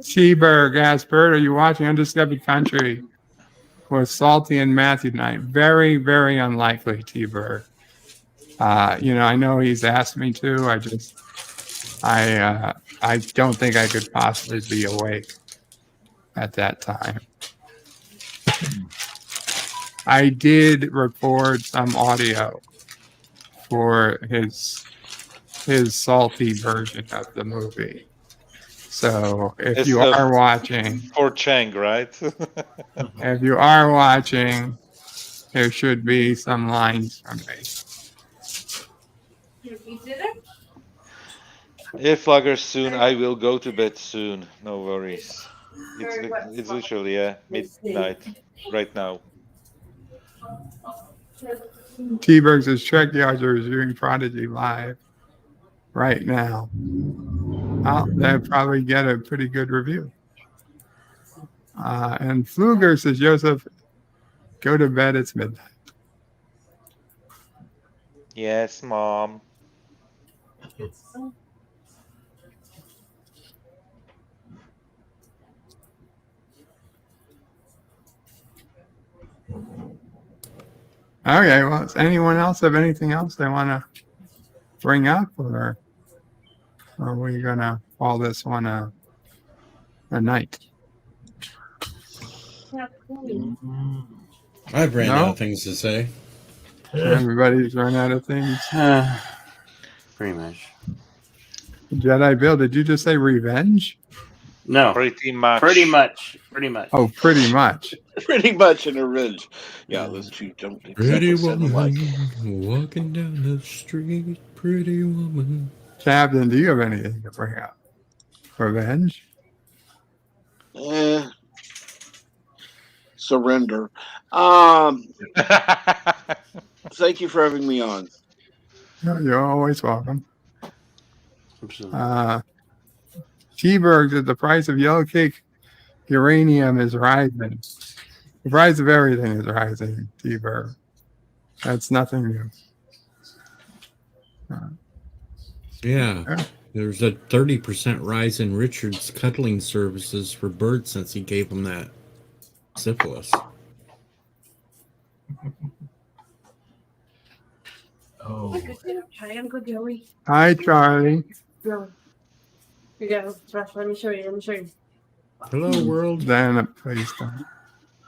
Speaker 9: Sheberg asked, Bert, are you watching Undiscovered Country with Salty and Matthew tonight? Very, very unlikely, T-Berg. I know he's asked me to. I don't think I could possibly be awake at that time. I did record some audio for his salty version of the movie. So if you are watching,
Speaker 11: for Chang, right?
Speaker 9: If you are watching, there should be some lines from me.
Speaker 11: If Flugger soon, I will go to bed soon. No worries. It's literally midnight right now.
Speaker 9: T-Berg says Trek Yards are reviewing Prodigy live right now. They'll probably get a pretty good review. And Fluger says, Joseph, go to bed. It's midnight.
Speaker 11: Yes, Mom.
Speaker 9: Okay, well, does anyone else have anything else they want to bring up, or are we going to call this one a night?
Speaker 10: I've ran out of things to say.
Speaker 9: Everybody's run out of things.
Speaker 6: Pretty much.
Speaker 9: Jedi Bill, did you just say revenge?
Speaker 6: No.
Speaker 11: Pretty much.
Speaker 6: Pretty much.
Speaker 9: Oh, pretty much.
Speaker 15: Pretty much an revenge. Yeah, those two don't
Speaker 10: Pretty
Speaker 15: exactly sound alike.
Speaker 10: woman walking down the street. Pretty woman.
Speaker 9: Captain, do you have anything to bring up? Revenge?
Speaker 15: Surrender. Thank you for having me on.
Speaker 9: You're always welcome. T-Berg said the price of yellow cake uranium is rising. The price of everything is rising, T-Berg. That's nothing new.
Speaker 10: Yeah, there's a 30% rise in Richard's cuddling services for birds since he gave him that syphilis.
Speaker 13: Oh.
Speaker 9: Hi, Charlie.
Speaker 13: Here you go. Let me show you.
Speaker 10: Hello, world.
Speaker 9: Then please don't.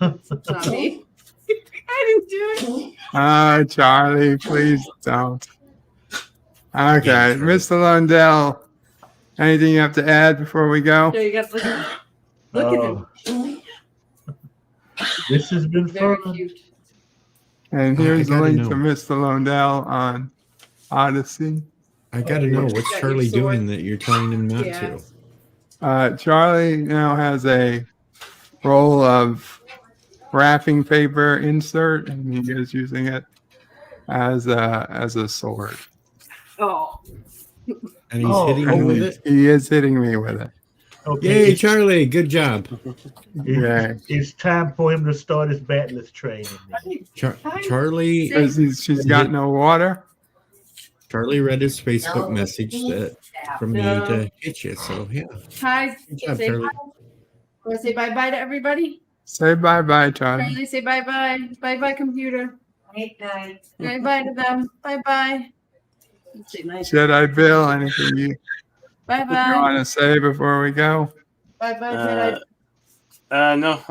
Speaker 13: It's not me. I didn't do it.
Speaker 9: Hi, Charlie. Please don't. Okay, Mr. Lundell. Anything you have to add before we go?
Speaker 13: Yeah, you got to look at him.
Speaker 12: This has been
Speaker 13: Very
Speaker 12: fun.
Speaker 13: cute.
Speaker 9: And here's the link to Mr. Lundell on Odyssey.
Speaker 10: I got to know, what's Charlie doing that you're telling him not to?
Speaker 9: Charlie now has a roll of wrapping paper insert, and he is using it as a sword.
Speaker 13: Oh.
Speaker 10: And he's hitting me with it?
Speaker 9: He is hitting me with it.
Speaker 10: Okay. Yay, Charlie. Good job.
Speaker 12: It's time for him to start his batless training.
Speaker 10: Charlie.
Speaker 9: She's got no water.
Speaker 10: Charlie read his Facebook message from me to hit you. So, yeah.
Speaker 13: Hi.
Speaker 10: Good job,
Speaker 13: Say
Speaker 10: Charlie.
Speaker 13: bye. Want to say bye-bye to everybody?
Speaker 9: Say bye-bye, Charlie.
Speaker 13: Charlie, say bye-bye. Bye-bye, computer. Bye-bye. Bye-bye to them. Bye-bye.
Speaker 9: Jedi Bill, anything you
Speaker 13: Bye-bye.
Speaker 9: want to say before we go?
Speaker 13: Bye-bye, Jedi.
Speaker 6: No.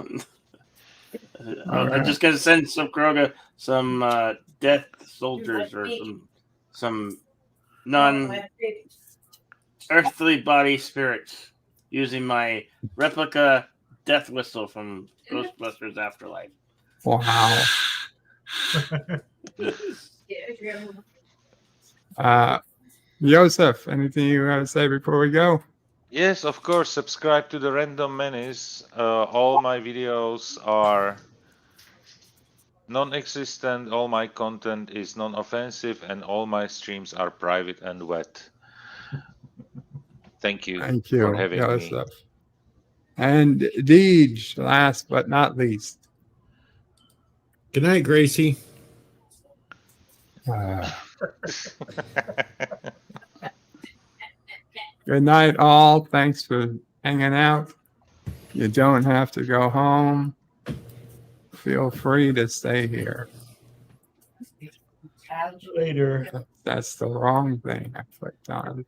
Speaker 6: I'm just gonna send some Kroga some death soldiers or some non-earthly body spirits using my replica death whistle from Ghostbusters Afterlife.
Speaker 9: Wow. Joseph, anything you want to say before we go?
Speaker 11: Yes, of course. Subscribe to the Random Menace. All my videos are non-existent. All my content is non-offensive, and all my streams are private and wet. Thank you. For having
Speaker 9: Joseph. And Deej, last but not least.
Speaker 10: Good night, Gracie.
Speaker 9: Good night, all. Thanks for hanging out. You don't have to go home. Feel free to stay here.
Speaker 12: Later.
Speaker 9: That's the wrong thing I clicked on.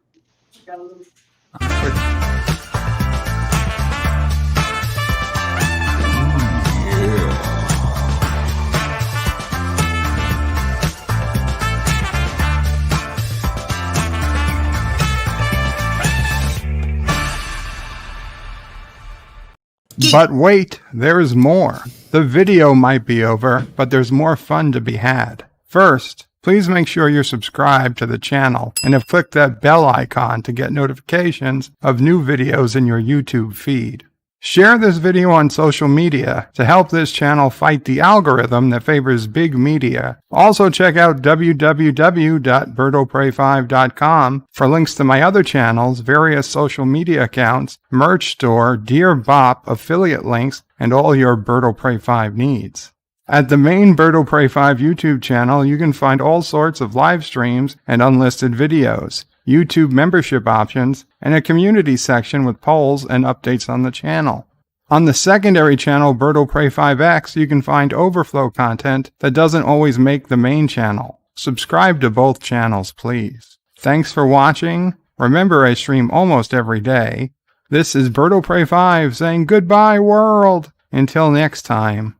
Speaker 9: But wait, there's more. The video might be over, but there's more fun to be had. First, please make sure you're subscribed to the channel and have clicked that bell icon to get notifications of new videos in your YouTube feed. Share this video on social media to help this channel fight the algorithm that favors big media. Also check out www.birdoprey5.com for links to my other channels, various social media accounts, merch store, Dear Bop, affiliate links, and all your Birdo Prey 5 needs. At the main Birdo Prey 5 YouTube channel, you can find all sorts of live streams and unlisted videos, YouTube membership options, and a community section with polls and updates on the channel. On the secondary channel, Birdo Prey 5X, you can find overflow content that doesn't always make the main channel. Subscribe to both channels, please. Thanks for watching. Remember, I stream almost every day. This is Birdo Prey 5 saying goodbye, world. Until next time.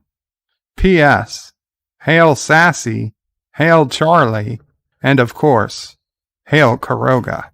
Speaker 9: P.S. Hail Sassy, hail Charlie, and of course, hail Karoga.